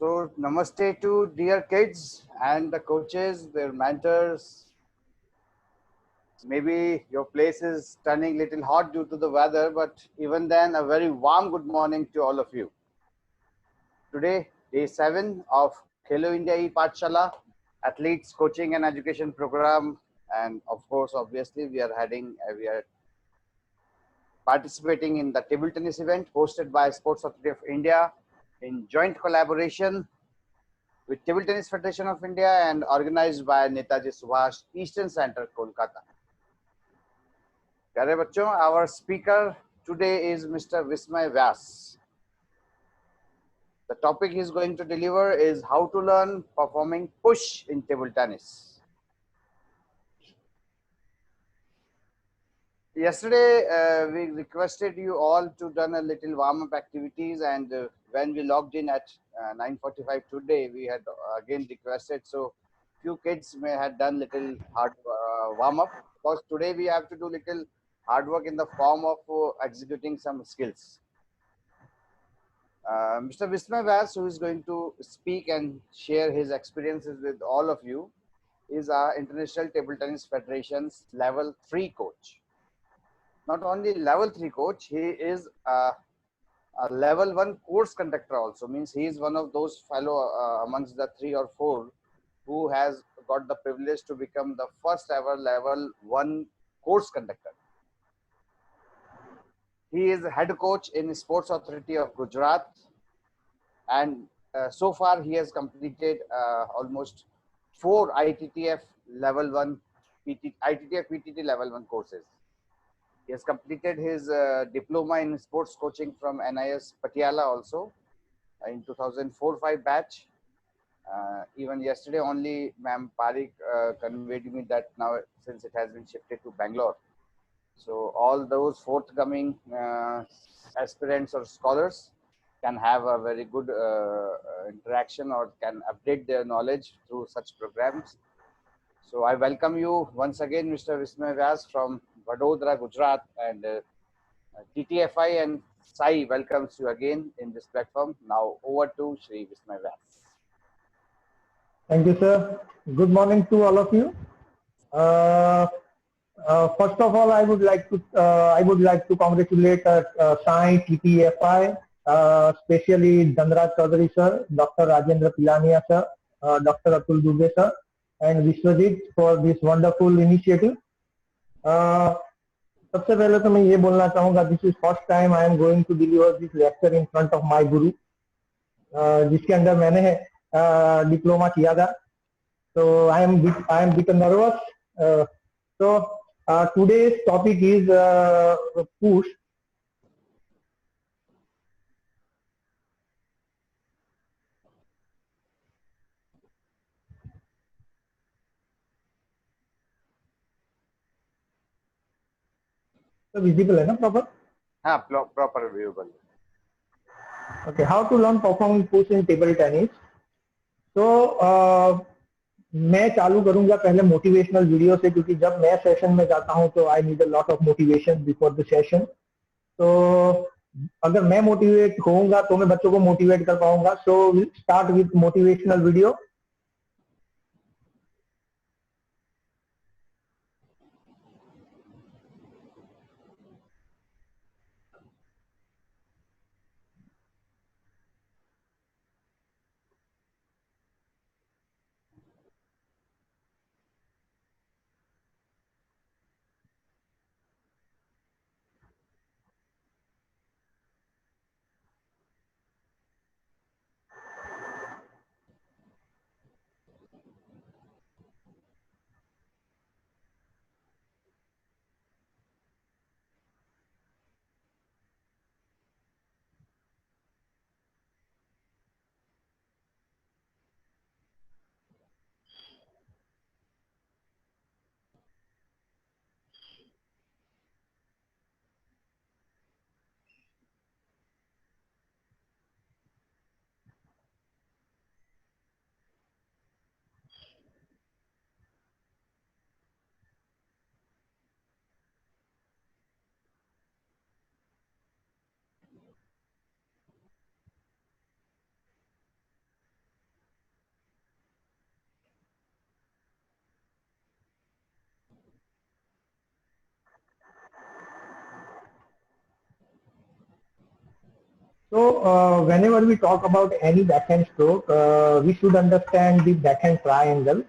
So, namaste to dear kids and the coaches, their mentors. Maybe your place is turning little hot due to the weather, but even then, a very warm good morning to all of you. Today, day 7 of Khelo India E-Pathshala, Athletes Coaching and Education Program, and of course, obviously, we are participating in the table tennis event hosted by Sports Authority of India in joint collaboration with Table Tennis Federation of India and organized by Netaji Subhash Eastern Center, Kolkata. Pyare bachcho, our speaker today is Mr. Vismay Vyas. The topic he is going to deliver is how to learn performing push in table tennis. Yesterday, we requested you all to done a little warm-up activities, and when we logged in at 9:45 today, we had again requested. So, few kids may have done little hard warm-up because today we have to do little hard work in the form of executing some skills. Mr. Vismay Vyas, who is going to speak and share his experiences with all of you, is our International Table Tennis Federation's Level 3 coach. Not only level 3 coach, he is a level 1 course conductor also. Means he is one of those fellow amongst the 3 or 4 who has got the privilege to become the first ever level 1 course conductor. He is head coach in Sports Authority of Gujarat, and so far he has completed almost 4 ITTF level 1 ITTF PTT level 1 courses. He has completed his diploma in sports coaching from NIS Patiala also in 2004-5 batch. Even yesterday only Ma'am Parikh conveyed me that now since it has been shifted to Bangalore. So all those forthcoming aspirants or scholars can have a very good interaction or can update their knowledge through such programs. So I welcome you once again, Mr. Vismay Vyas from Vadodara, Gujarat, and TTFI and Sai welcomes you again in this platform. Now over to Shri Vismay Vyas. Thank you, sir. Good morning to all of you. First of all, I would like to congratulate Sai, TTFI, especially Dhanraj Chaudhary sir, Dr. Rajendra Pilania sir, Dr. Atul Dubey sir, and Vishwajit for this wonderful initiative. सबसे पहले तो मैं ये बोलना चाहूँगा, this is first time I am going to deliver this lecture in front of my guru, जिसके अंदर मैंने डिप्लोमा किया था. So I am bit nervous. So today's topic is push. So visible है ना proper? हाँ, proper viewable. Okay, how to learn performing push in table tennis? So मैं चालू करूंगा पहले मोटिवेशनल वीडियो से, क्योंकि जब मैं सेशन में जाता हूं तो I need a lot of motivation before the session. तो अगर मैं मोटिवेट होऊंगा तो मैं बच्चों को मोटिवेट कर पाऊंगा. So start with motivational video. whenever we talk about any backhand stroke, we should understand the backhand triangle.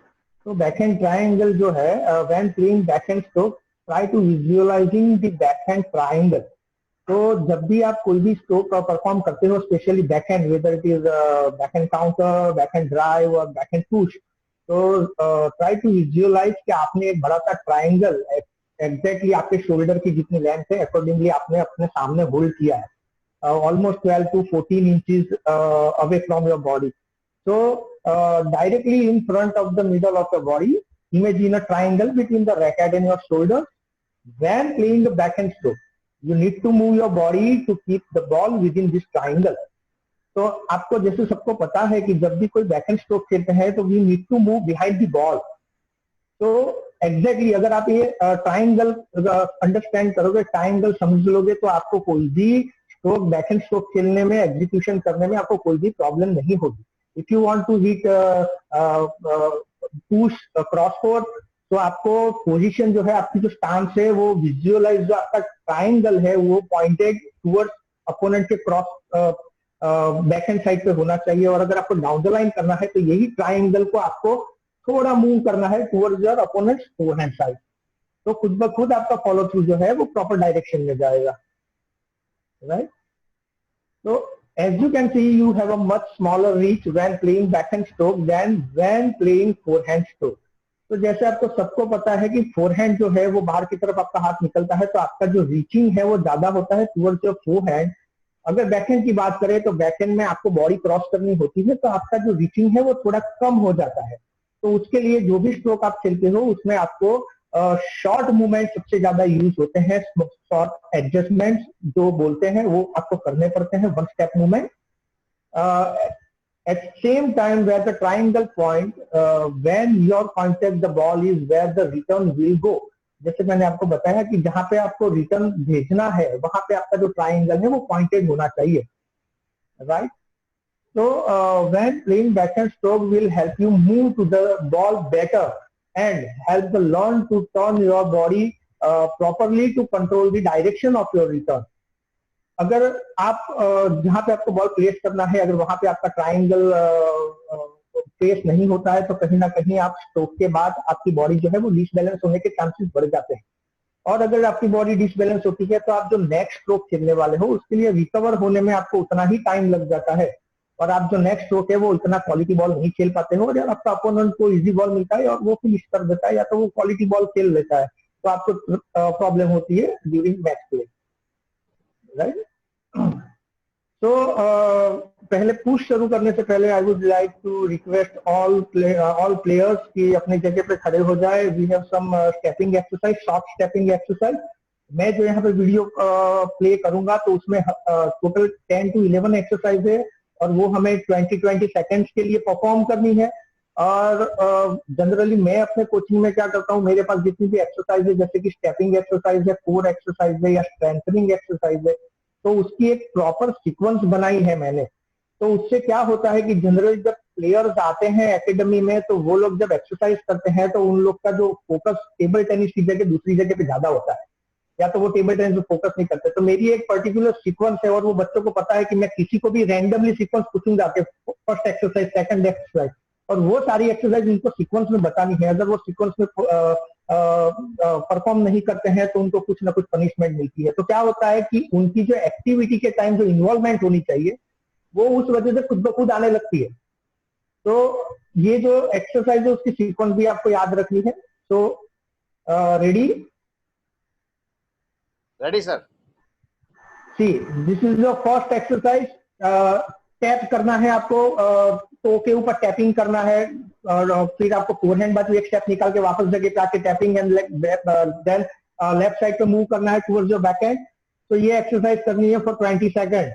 तो backhand triangle जो है, when playing backhand stroke, try to visualizing the backhand triangle. तो जब भी आप कोई भी स्ट्रोक परफॉर्म करते हो, specially backhand, whether it is backhand counter, backhand drive और बैकहैंड पुश, तो ट्राई टू विजुअलाइज कि आपने एक बड़ा सा ट्राइंगल एग्जैक्टली आपके शोल्डर की जितनी लेंथ है अकॉर्डिंगली आपने अपने सामने होल्ड किया है, almost 12 to 14 inches away from your body. So directly in front of the middle of your body, imagine a triangle between the racket and your shoulders. When playing the backhand stroke, you need to move your body to keep the ball within this triangle. तो आपको जैसे सबको पता है कि जब भी कोई बैकहैंड स्ट्रोक खेलते हैं तो we need to move behind the ball. तो एग्जैक्टली अगर आप ये ट्राइंगल अंडरस्टैंड करोगे, ट्राइंगल समझ लोगे, तो आपको कोई भी स्ट्रोक, बैकहैंड स्ट्रोक खेलने में, एग्जीक्यूशन करने में आपको कोई भी प्रॉब्लम नहीं होगी. If you want to hit push cross court, तो आपको पोजीशन जो है, आपकी जो स्टांस है, वो विजुअलाइज, जो आपका ट्राइंगल है वो पॉइंटेड टुवर्ड्स अपोनेंट के क्रॉस बैकहैंड साइड पे होना चाहिए. और अगर आपको डाउन द लाइन करना है तो यही ट्राइंगल को आपको थोड़ा मूव करना है towards your opponents forehand side. तो खुद ब खुद आपका फॉलो थ्रू जो है वो प्रॉपर डायरेक्शन में जाएगा. Right? So as you can see, you have a much smaller reach when playing backhand stroke than when playing forehand stroke. तो जैसे आपको सबको पता है कि फोरहैंड जो है वो बाहर की तरफ आपका हाथ निकलता है, तो आपका जो रीचिंग है वो ज्यादा होता है टुवर्ड्स योर फोरहैंड. अगर बैकहैंड की बात करें तो बैकहैंड में आपको बॉडी क्रॉस करनी होती है, तो आपका जो रीचिंग है वो थोड़ा कम हो जाता है. तो उसके लिए जो भी स्ट्रोक आप खेलते हो उसमें आपको शॉर्ट मूवमेंट सबसे ज्यादा यूज होते हैं. शॉर्ट एडजस्टमेंट्स जो बोलते हैं वो आपको करने पड़ते हैं, one step movement. At same time where the triangle point, when your contact the ball is where the return will go. जैसे मैंने आपको बताया कि जहां पे आपको रिटर्न भेजना है वहां पे आपका जो ट्राइंगल है वो पॉइंटेड होना चाहिए. Right? So when playing backhand stroke will help you move to the ball better and help the learn to turn your body properly to control the direction of your return. अगर आप जहां पे आपको ball place करना है, अगर वहां पे आपका ट्राइंगल प्लेस नहीं होता है, तो कहीं ना कहीं आप स्ट्रोक के बाद आपकी बॉडी जो है वो डिसबैलेंस होने के चांसेस बढ़ जाते हैं. और अगर आपकी बॉडी डिसबैलेंस होती है तो आप जो नेक्स्ट स्ट्रोक खेलने वाले हो उसके लिए रिकवर होने में आपको उतना ही टाइम लग जाता है, और आप जो नेक्स्ट स्ट्रोक है वो इतना क्वालिटी बॉल नहीं खेल पाते हो. और यार आपका अपोनेंट को इजी बॉल मिलता है और वो फिनिश कर देता है, या तो वो क्वालिटी बॉल खेल लेता है, तो आपको प्रॉब्लम होती है ड्यूरिंग मैच प्ले. राइट? तो पहले पुश शुरू करने से पहले I would like to request all players कि अपनी जगह पे खड़े हो जाए. We have some stepping exercise, short stepping exercise. मैं जो यहाँ पे वीडियो प्ले करूंगा तो उसमें टोटल 10 to 11 एक्सरसाइज है, और वो हमें 20 सेकेंड्स के लिए परफॉर्म करनी है. और जनरली मैं अपने कोचिंग में क्या करता हूँ, मेरे पास जितनी भी एक्सरसाइज है, जैसे कि स्टेपिंग एक्सरसाइज है, कोर एक्सरसाइज है या स्ट्रेंथनिंग एक्सरसाइज है, तो उसकी एक प्रॉपर सीक्वेंस बनाई है मैंने. तो उससे क्या होता है कि जनरली जब प्लेयर्स आते हैं एकेडमी में, तो वो लोग जब एक्सरसाइज करते हैं तो उन लोग का जो फोकस टेबल टेनिस की जगह दूसरी जगह पे ज्यादा होता है, या तो वो टेबल टेनिस में फोकस नहीं करते. तो मेरी एक पर्टिकुलर सीक्वेंस है, और वो बच्चों को पता है कि मैं किसी को भी रैंडमली सीक्वेंस पूछूंगा कि फर्स्ट एक्सरसाइज, सेकंड एक्सरसाइज, और वो सारी एक्सरसाइज उनको सीक्वेंस में बतानी है. अगर वो सीक्वेंस में परफॉर्म नहीं करते हैं तो उनको कुछ ना कुछ पनिशमेंट मिलती है. तो क्या होता है कि उनकी जो एक्टिविटी के टाइम जो इन्वॉल्वमेंट होनी चाहिए वो उस वजह से खुद ब खुद आने लगती है. तो ये जो एक्सरसाइज है उसकी सीक्वेंस भी आपको याद रखनी है. तो ready? Ready sir. See, this is your first exercise. Tap करना है आपको, टो के ऊपर टैपिंग करना है, और फिर आपको फोरहैंड बाजू एक स्टेप निकाल के वापस जगह पे आके tapping and then left side पे मूव करना है टुवर्ड्स योर बैकहैंड. तो ये एक्सरसाइज करनी है for 20 second.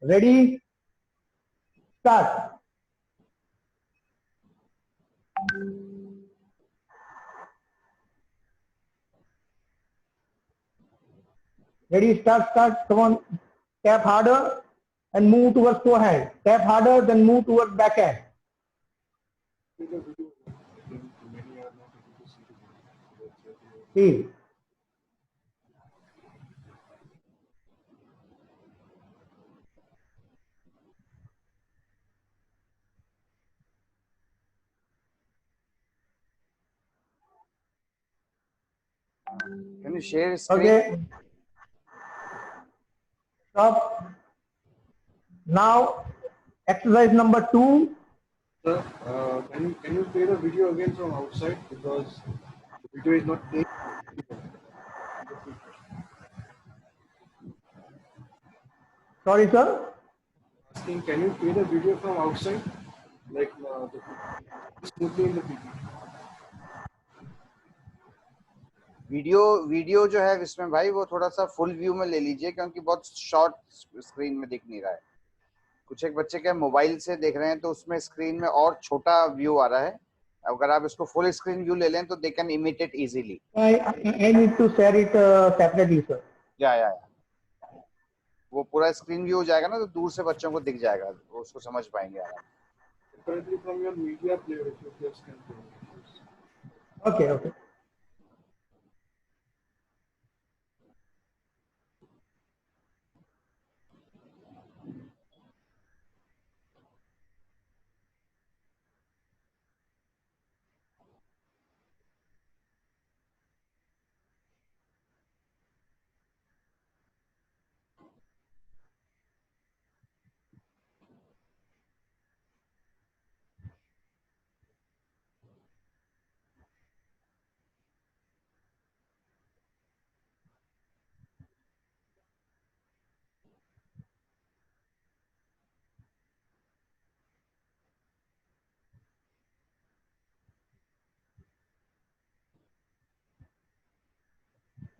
Ready? Start. Ready? Start. Come on. Tap harder and move towards forehand. Tap harder, then move towards backhand. See. Can you share screen? Okay. Stop. Now, exercise number 2. Sir, can you play the video again from outside because the video is not playing? Sorry, sir. Asking, can you play the video from outside, like smoothly in the PPT? Video जो है इसमें भाई वो थोड़ा सा full view में ले लीजिए क्योंकि बहुत शॉर्ट स्क्रीन में दिख नहीं रहा है। कुछ एक बच्चे क्या मोबाइल से देख रहे हैं तो उसमें स्क्रीन में और छोटा व्यू आ रहा है। अगर आप इसको फुल स्क्रीन व्यू ले लें तो they can imitate easily. I need to share it separately, sir. या वो पूरा स्क्रीन व्यू हो जाएगा ना तो दूर से बच्चों को दिख जाएगा, वो उसको समझ पाएंगे आराम से। Currently from your media player, if you just can play. Okay, okay.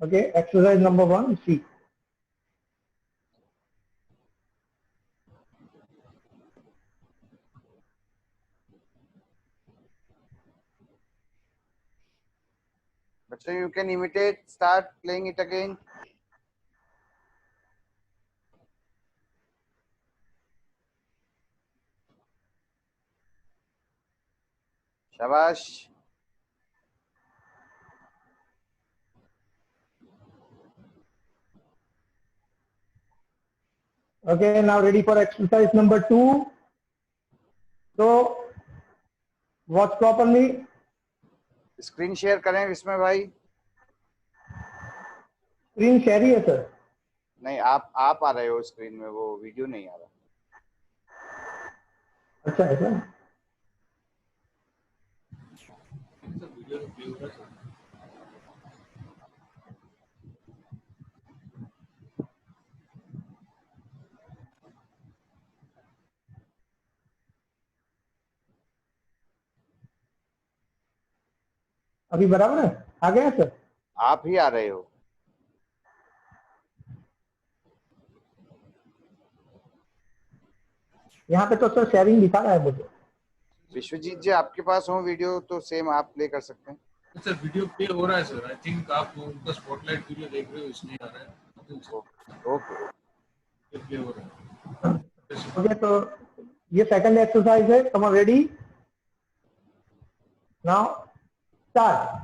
Okay, exercise number 1, C. बच्चों you can imitate, start playing it again. शाबाश। Okay, now ready for exercise number 2. So, watch properly. Screen share करें इसमें भाई। Screen share ही है sir. नहीं, आप आ रहे हो स्क्रीन में, वो वीडियो नहीं आ रहा। अच्छा है सर। अभी बराबर है, आ गया सर? आप ही आ रहे हो। यहाँ पे तो सर शेयरिंग दिखा रहा है मुझे। विश्वजीत जी आपके पास हो वीडियो तो सेम आप प्ले कर सकते हैं। सर वीडियो प्ले हो रहा है सर, आई थिंक आप उनका स्पॉटलाइट वीडियो देख रहे हो इसलिए आ रहा है। ओके प्ले हो रहा है। ओके, तो ये सेकंड एक्सरसाइज है। Come on, ready now, start.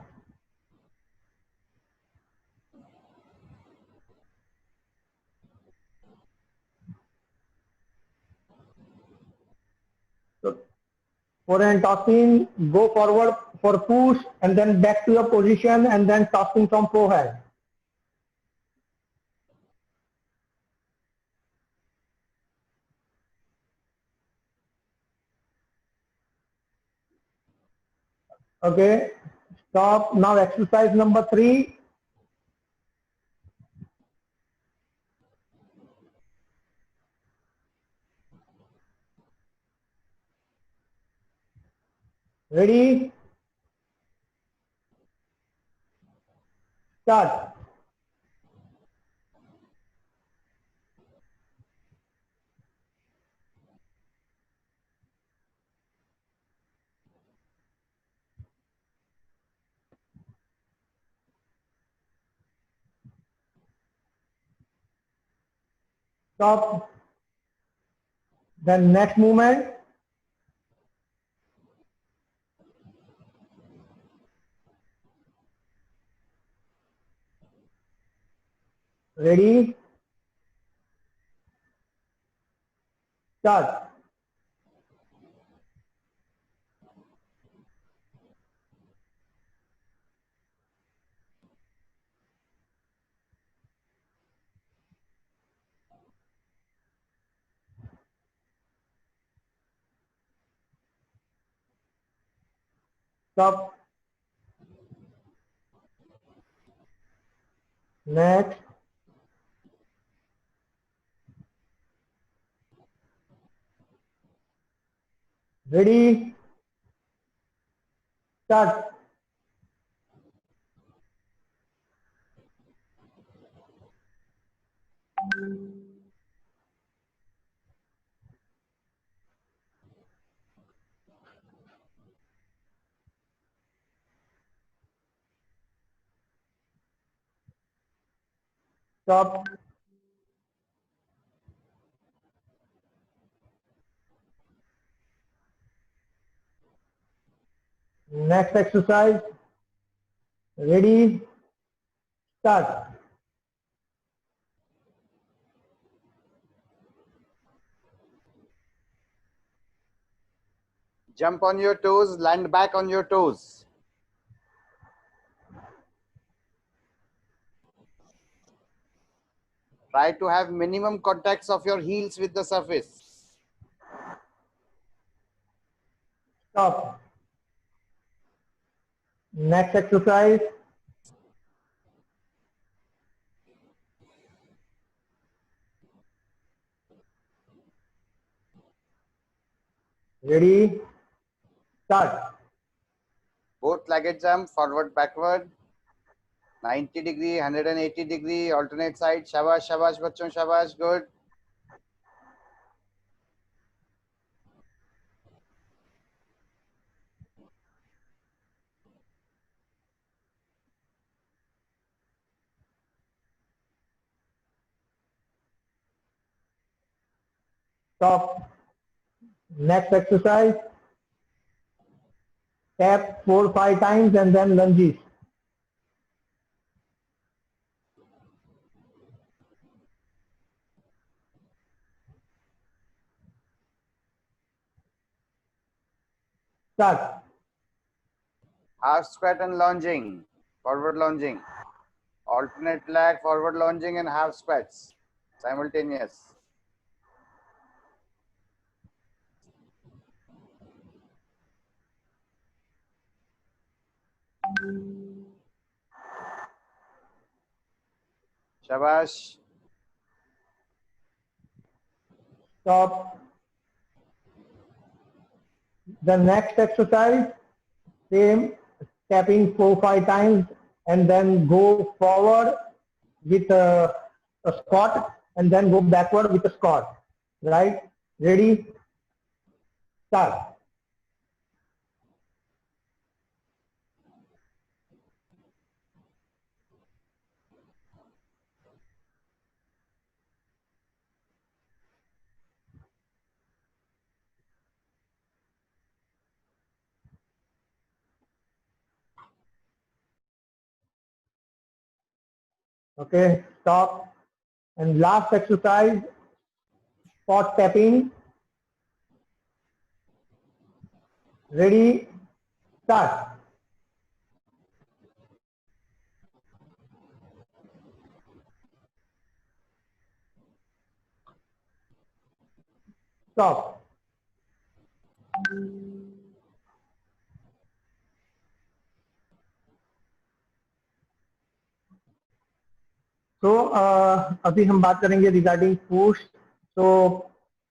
Forehand tossing, go forward for push and then back to your position and then tossing from forehand. Okay, stop. Now exercise number 3. Ready? Start. Stop. Then next movement. Ready? Start. Stop. Next. Ready. Start. Stop. Next exercise. Ready. Start. Jump on your toes, land back on your toes. Try to have minimum contacts of your heels with the surface. Stop. Next exercise. Ready. Start. Both legged jump, forward, backward. 90 degree, 180 degree, alternate side. Shabash, shabash, bachon, shabash. Good. Stop. Next exercise. Tap 4-5 times and then lunges. Start. Half squat and lunging. Forward lunging. Alternate leg, forward lunging and half squats. Simultaneous. Shabash. Stop. The next exercise, same, tapping 4-5 times and then go forward with a squat and then go backward with a squat. Right? Ready? Start. Okay, stop. And last exercise, spot tapping. Ready? Start. Stop. तो अभी हम बात करेंगे regarding push. तो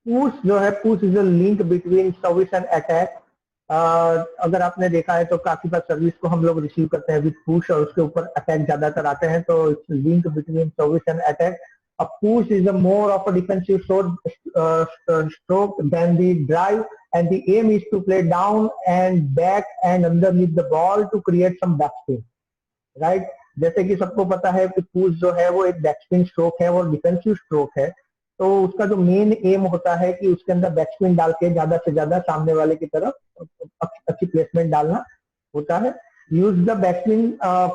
push जो है, push is a link between service and attack. अगर आपने देखा है तो काफी बार सर्विस को हम लोग रिसीव करते हैं विद पुश और उसके ऊपर अटैक ज्यादातर आते हैं. तो it's link between service and attack. A push is a more of a defensive stroke than the drive, and the aim is to play down and back and underneath the ball to create some backspin. Right? जैसे कि सबको पता है कि push जो है वो एक बैकस्पिन स्ट्रोक है और डिफेंसिव स्ट्रोक है. तो उसका जो मेन एम होता है कि उसके अंदर बैकस्पिन डाल के ज्यादा से ज्यादा सामने वाले की तरफ अच्छी प्लेसमेंट डालना होता है. Use the backspin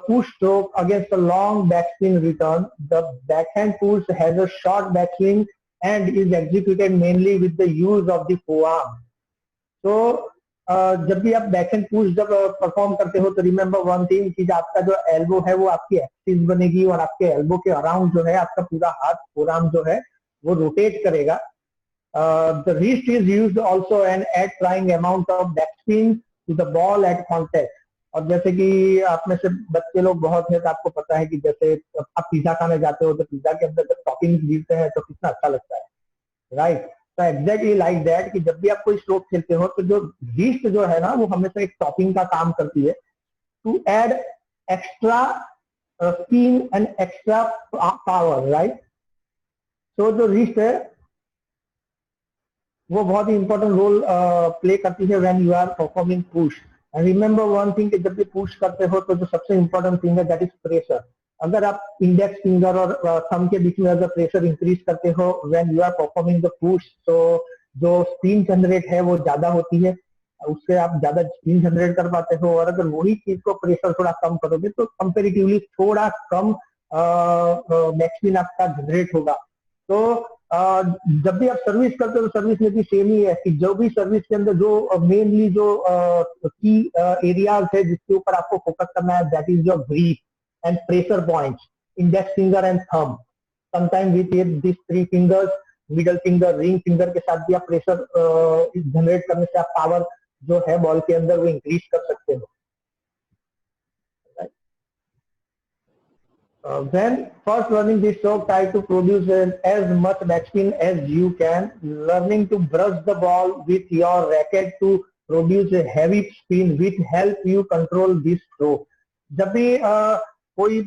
push stroke against a long backspin return. The backhand push has a short backswing and is executed mainly with the use of the forearm. तो जब भी आप बैकहैंड पुश जब परफॉर्म करते हो तो रिमेम्बर वन थिंग कि आपका जो एल्बो है वो आपकी एक्सिस बनेगी और आपके एल्बो के अराउंड जो है आपका पूरा हाथ फोरआर्म जो है वो रोटेट करेगा. The wrist is used also and add trying amount of backspin to the ball at contact. और जैसे कि आप में से बच्चे लोग बहुत है तो आपको पता है कि जैसे आप पिज्जा खाने जाते हो तो पिज्जा के अंदर जब टॉपिंग्स गिरते हैं तो कितना अच्छा लगता है, राइट। तो एग्जैक्टली लाइक दैट कि जब भी आप कोई स्ट्रोक खेलते हो तो जो यीस्ट जो है ना वो हमेशा एक टॉपिंग का काम करती है to add extra spin and extra power, right. तो जो रिस्ट है वो बहुत ही इंपॉर्टेंट रोल प्ले करती है when you are performing push. And remember one thing कि जब भी पुश करते हो तो जो सबसे इंपॉर्टेंट थिंग है दैट इज प्रेशर। अगर आप इंडेक्स फिंगर और थंब के बीच में अगर प्रेशर इंक्रीज करते हो when you are performing the push तो जो स्पिन जनरेट है वो ज्यादा होती है, उससे आप ज्यादा स्पिन जनरेट कर पाते हो। और अगर वही चीज को प्रेशर थोड़ा कम करोगे तो कंपेरेटिवली थोड़ा कम बैक स्पिन आपका जनरेट होगा। तो जब भी आप सर्विस करते हो तो सर्विस में भी सेम ही है कि जो भी सर्विस के अंदर जो मेनली जो की एरियाज है जिसके ऊपर आपको फोकस करना है that is your grip and pressure points, index finger and thumb. Sometime with this three fingers, middle finger, ring finger के साथ भी आप प्रेशर जनरेट करने से आप पावर जो है बॉल के अंदर वो इंक्रीज कर सकते हो। When first learning this stroke, try to produce as much backspin as you can. Learning to brush the ball with your racket to produce a heavy spin will help you control this stroke. जब भी कोई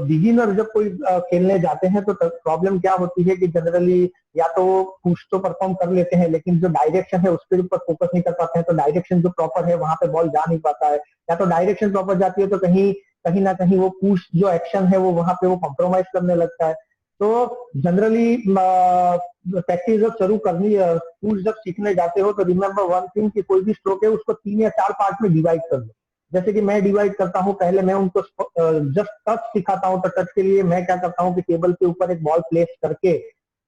beginner जब कोई खेलने जाते हैं तो problem क्या होती है कि जनरली या तो पुश तो परफॉर्म कर लेते हैं लेकिन जो डायरेक्शन है उसके ऊपर फोकस नहीं कर पाते हैं, तो डायरेक्शन जो प्रॉपर है वहां पे बॉल जा नहीं पाता है, या तो डायरेक्शन प्रॉपर जाती है तो कहीं कहीं ना कहीं वो पुश जो एक्शन है वो वहां पे वो कॉम्प्रोमाइज करने लगता है। तो जनरली प्रैक्टिस जब शुरू करनी है, पुश जब सीखने जाते हो तो रिमेंबर वन थिंग कि कोई भी स्ट्रोक है उसको 3 या 4 पार्ट में डिवाइड कर दो। जैसे कि मैं डिवाइड करता हूँ, पहले मैं उनको जस्ट टच सिखाता हूँ, तो टच के लिए मैं क्या करता हूँ कि टेबल के ऊपर एक बॉल प्लेस करके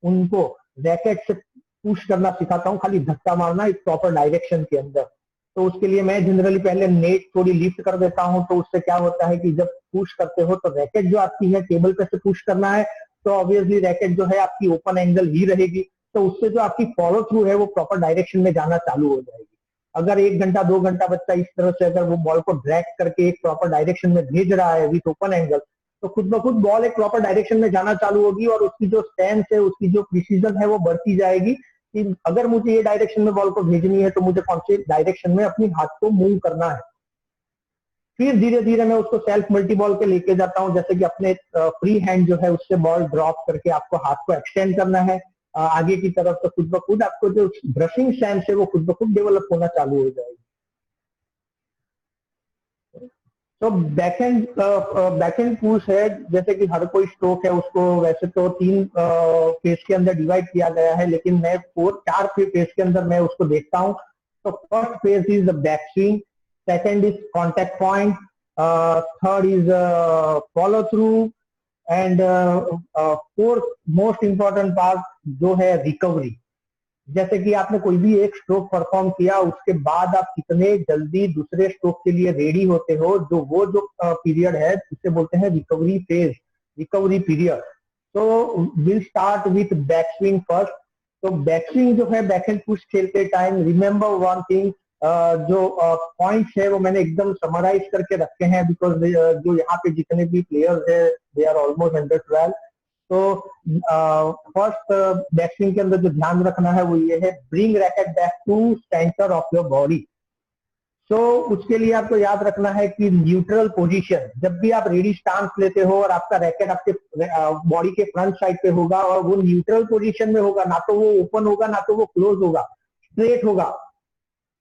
उनको रैकेट से पुश करना सिखाता हूँ, खाली धक्का मारना एक प्रॉपर डायरेक्शन के अंदर। तो उसके लिए मैं जनरली पहले नेट थोड़ी लिफ्ट कर देता हूं, तो उससे क्या होता है कि जब पुश करते हो तो रैकेट जो आपकी है टेबल पे से पुश करना है तो ऑब्वियसली रैकेट जो है आपकी ओपन एंगल ही रहेगी, तो उससे जो आपकी फॉलो थ्रू है वो प्रॉपर डायरेक्शन में जाना चालू हो जाएगी। अगर 1 घंटा 2 घंटा बच्चा इस तरह से अगर वो बॉल को ड्रैग करके एक प्रॉपर डायरेक्शन में भेज रहा है विथ ओपन एंगल, तो खुद ब खुद बॉल एक प्रॉपर डायरेक्शन में जाना चालू होगी और उसकी जो स्टैंस है, उसकी जो प्रिसीजन है वो बढ़ती जाएगी कि अगर मुझे ये डायरेक्शन में बॉल को भेजनी है तो मुझे कौन से डायरेक्शन में अपनी हाथ को मूव करना है। फिर धीरे धीरे मैं उसको सेल्फ मल्टी बॉल के लेके जाता हूं, जैसे कि अपने फ्री हैंड जो है उससे बॉल ड्रॉप करके आपको हाथ को एक्सटेंड करना है आगे की तरफ, तो खुद ब खुद आपको जो ब्रशिंग सेंस है वो खुद ब खुद डेवलप होना चालू हो जाएगी। तो बैकहैंड पुश है, जैसे कि हर कोई स्ट्रोक है उसको वैसे तो 3 फेज के अंदर डिवाइड किया गया है, लेकिन मैं 4 फेज के अंदर मैं उसको देखता हूं। तो first phase is the back swing, second is contact point, third is follow through and fourth most important part जो है रिकवरी। जैसे कि आपने कोई भी एक स्ट्रोक परफॉर्म किया उसके बाद आप कितने जल्दी दूसरे स्ट्रोक के लिए रेडी होते हो, जो पीरियड है उसे बोलते हैं रिकवरी फेज, रिकवरी पीरियड। तो will start with back swing first. तो बैक स्विंग जो है बैकहैंड पुश खेलते टाइम रिमेंबर वन थिंग, जो पॉइंट्स है वो मैंने एकदम समराइज करके रखे हैं बिकॉज जो यहाँ पे जितने भी प्लेयर्स है दे आर ऑलमोस्ट अंडर 12। तो फर्स्ट बैक स्विंग के अंदर जो ध्यान रखना है वो ये है, bring racket back to centre of your body. तो उसके लिए आपको याद रखना है कि न्यूट्रल पोजीशन, जब भी आप रेडी स्टांस लेते हो और आपका रैकेट आपके बॉडी के फ्रंट साइड पे होगा और वो न्यूट्रल पोजीशन में होगा, ना तो वो ओपन होगा ना तो वो क्लोज होगा, स्ट्रेट होगा,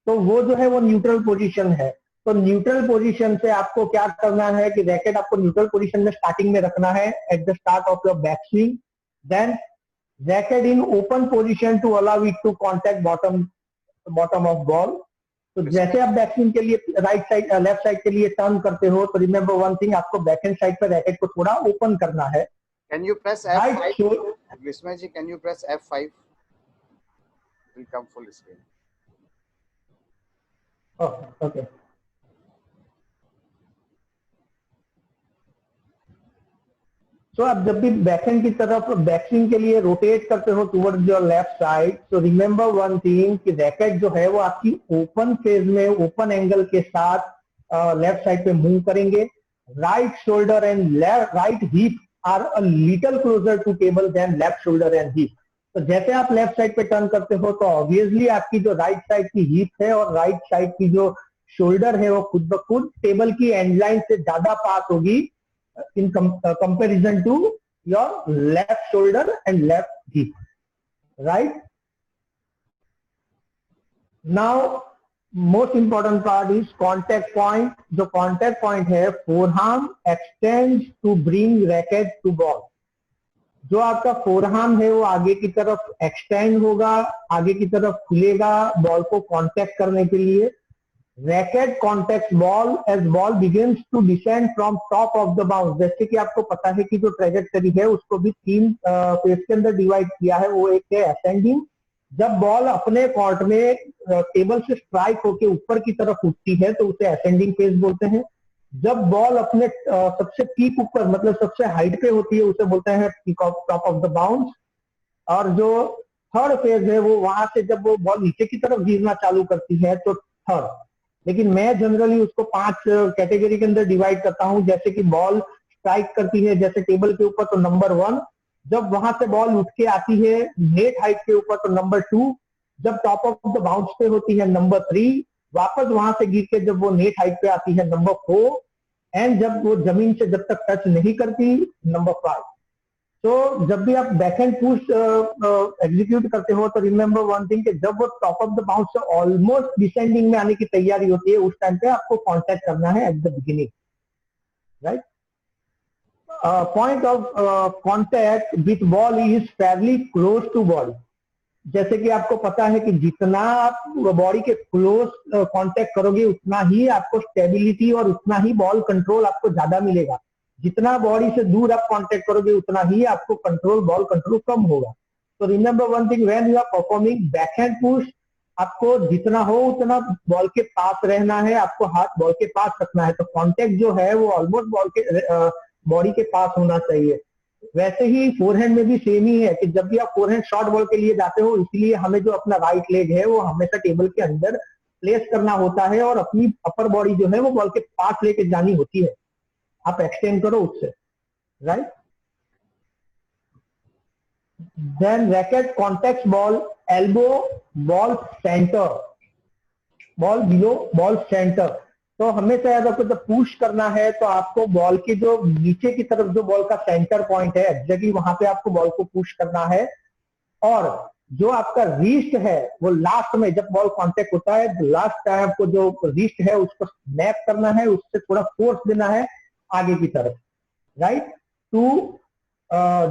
तो वो जो है वो न्यूट्रल पोजीशन है। तो न्यूट्रल पोजीशन से आपको क्या करना है कि रैकेट आपको न्यूट्रल पोजीशन में स्टार्टिंग में रखना है at the start of your back swing, then racket in open position to allow it to contact bottom of ball. तो जैसे आप बैक स्विंग के लिए राइट साइड लेफ्ट साइड के लिए टर्न करते हो तो रिमेंबर वन थिंग, आपको बैक हैंड साइड पर रैकेट को थोड़ा ओपन करना है। Can you press F5? Vismay ji, can you press F5? Will come full screen. Oh, okay. तो आप जब भी बैकहैंड की तरफ बैकस्विंग के लिए रोटेट करते हो टुवर्ड्स योर लेफ्ट साइड, तो रिमेंबर वन थिंग कि रैकेट जो है वो आपकी ओपन फेज में ओपन एंगल के साथ लेफ्ट साइड पे मूव करेंगे. Right shoulder and right hip are a little closer to table than left shoulder and hip. तो जैसे आप लेफ्ट साइड पे टर्न करते हो तो ऑब्वियसली आपकी जो राइट साइड की हिप है और राइट साइड की जो शोल्डर है वो खुद ब खुद टेबल की एंड लाइन से ज्यादा पास होगी in comparison to your left shoulder and left hip. Right. Now most important part is contact point. जो कॉन्टेक्ट पॉइंट है, forearm extend to bring racket to ball. जो आपका फोरआर्म है वो आगे की तरफ एक्सटेंड होगा, आगे की तरफ खुलेगा बॉल को कांटेक्ट करने के लिए. Racket contact ball as ball begins to descend from top of the bounce. जैसे कि आपको पता है कि जो ट्रेजेक्टरी है उसको भी तीन फेज के अंदर डिवाइड किया है. वो एक है असेंडिंग. जब बॉल अपने कोर्ट में टेबल से स्ट्राइक होके ऊपर की तरफ उठती है तो उसे असेंडिंग फेज बोलते हैं. जब बॉल अपने सबसे पीक ऊपर मतलब सबसे हाइट पे होती है उसे बोलते हैं peak of top of the bounce. और जो थर्ड फेज है वो वहां से जब वो बॉल नीचे की तरफ गिरना चालू करती है तो थर्ड. लेकिन मैं जनरली उसको 5 कैटेगरी के अंदर डिवाइड करता हूं. जैसे कि बॉल स्ट्राइक करती है जैसे टेबल के ऊपर तो नंबर 1. जब वहां से बॉल उठ के आती है नेट हाइट के ऊपर तो नंबर 2. जब टॉप ऑफ द बाउंस पे होती है नंबर 3. वापस वहां से गिर के जब वो नेट हाइट पे आती है नंबर 4. एंड जब वो जमीन से जब तक टच नहीं करती नंबर 5. तो जब भी आप बैक हैंड पुश एग्जीक्यूट करते हो तो रिमेंबर वन थिंग कि जब वो टॉप ऑफ द बाउंस से ऑलमोस्ट डिसेंडिंग में आने की तैयारी होती है उस टाइम पे आपको कांटेक्ट करना है at the beginning. Right. Point of contact with ball is fairly close to body. जैसे कि आपको पता है कि जितना आप बॉडी के क्लोज कांटेक्ट करोगे उतना ही आपको स्टेबिलिटी और उतना ही बॉल कंट्रोल आपको ज्यादा मिलेगा. जितना बॉडी से दूर आप कांटेक्ट करोगे उतना ही आपको कंट्रोल बॉल कंट्रोल कम होगा. तो remember one thing when you are performing backhand push आपको जितना हो उतना बॉल के पास रहना है. आपको हाथ बॉल के पास रखना है. तो कांटेक्ट जो है वो ऑलमोस्ट बॉल के बॉडी के पास होना चाहिए. वैसे ही फोरहैंड में भी सेम ही है कि जब भी आप फोरहैंड शॉर्ट बॉल के लिए जाते हो इसलिए हमें जो अपना राइट लेग है वो हमेशा टेबल के अंदर प्लेस करना होता है और अपनी अपर बॉडी जो है वो बॉल के पास लेके जानी होती है. आप एक्सटेंड करो उससे. Right. Then racket contact ball elbow ball centre ball below ball centre. तो हमेशा याद रखो जब पुश करना है तो आपको बॉल के जो नीचे की तरफ जो बॉल का सेंटर पॉइंट है एग्जैक्टली वहां पे आपको बॉल को पुश करना है. और जो आपका रिस्ट है वो लास्ट में जब बॉल कांटेक्ट होता है लास्ट टाइम आपको जो रिस्ट है उसको स्नैप करना है. उससे थोड़ा फोर्स देना है आगे की तरफ. Right. To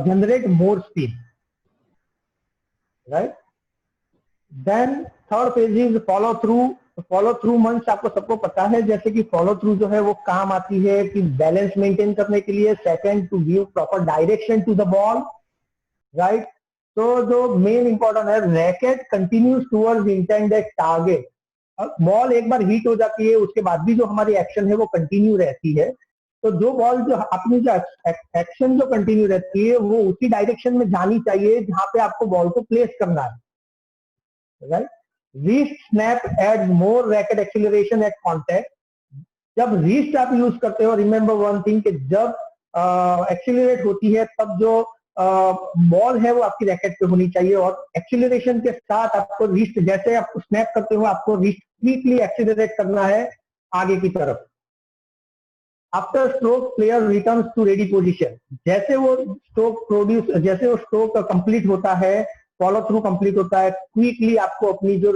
generate more speed. Right. Then third phase is follow through. Follow through much आपको सबको पता है. जैसे कि फॉलो थ्रू जो है वो काम आती है कि बैलेंस मेंटेन करने के लिए. Second to give proper direction to the ball. Right. तो जो मेन इंपॉर्टेंट है racket continues towards intended target. Ball एक बार हिट हो जाती है उसके बाद भी जो हमारी एक्शन है वो कंटिन्यू रहती है. तो जो बॉल जो अपनी जो एक्शन जो कंटिन्यू रहती है वो उसी डायरेक्शन में जानी चाहिए जहां पे आपको बॉल को प्लेस करना है. Right. Wrist snap add more racket acceleration at contact. जब रिस्ट आप यूज करते हो रिमेंबर वन थिंग कि जब एक्सीलरेट होती है तब जो बॉल है वो आपकी रैकेट पे होनी चाहिए. और एक्सीलरेशन के साथ आपको रिस्ट जैसे आप स्नैप करते हो आपको रिस्ट क्विकली एक्सीलरेट करना है आगे की तरफ. After stroke player returns to ready position. जैसे वो स्ट्रोक कंप्लीट होता है फॉलो थ्रू कंप्लीट होता है क्विकली आपको अपनी जो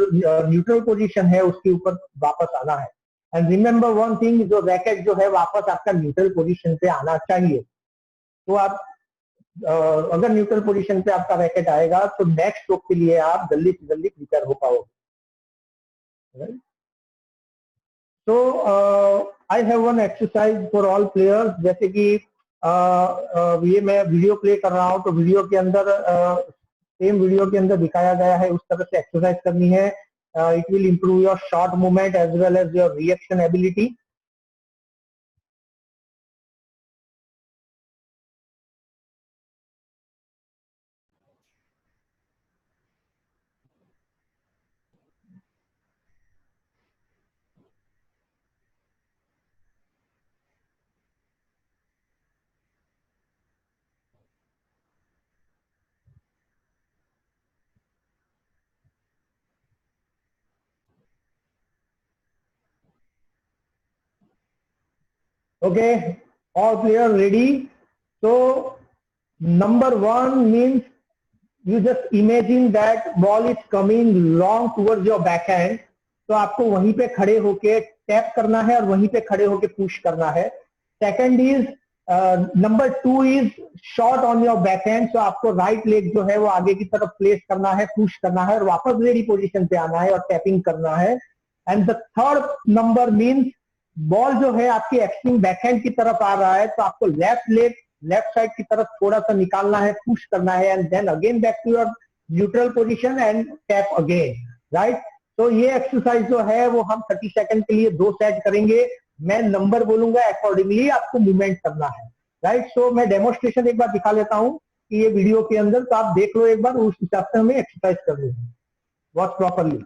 न्यूट्रल पोजीशन है उसके ऊपर वापस आना है. एंड रिमेंबर वन थिंग जो रैकेट जो है वापस आपका न्यूट्रल पोजीशन पे आना चाहिए. तो आप अगर न्यूट्रल पोजीशन पे आपका रैकेट आएगा तो नेक्स्ट स्ट्रोक के लिए आप जल्दी से जल्दी प्रिपेयर हो पाओगे. तो I have one exercise for all players. जैसे कि ये मैं वीडियो प्ले कर रहा हूं तो वीडियो के अंदर सेम वीडियो के अंदर दिखाया गया है उस तरह से एक्सरसाइज करनी है. It will improve your short movement as well as your reaction ability. Okay, all players ready? So number one means you just imagine that ball is coming long towards your backhand. तो आपको वहीं पे खड़े होके tap करना है और वहीं पे खड़े होके पुश करना है. Second is number two is shot on your backhand. So आपको राइट लेग जो है वो आगे की तरफ प्लेस करना है, पुश करना है और वापस रेडी पोजीशन पे आना है और टैपिंग करना है. And the third number means ball जो है आपकी एक्सट्रीम बैकहैंड की तरफ आ रहा है तो आपको लेफ्ट लेग लेफ्ट साइड की तरफ थोड़ा सा निकालना है, पुश करना है and then again back to your neutral position and tap again. Right. तो ये एक्सरसाइज जो है वो हम 30 सेकंड के लिए 2 सेट करेंगे. मैं नंबर बोलूंगा, अकॉर्डिंगली आपको मूवमेंट करना है. राइट. सो मैं डेमोन्स्ट्रेशन एक बार दिखा लेता हूं कि ये वीडियो के अंदर, तो आप देख लो एक बार, उस हिसाब से हमें एक्सरसाइज करनी है बहुत properly.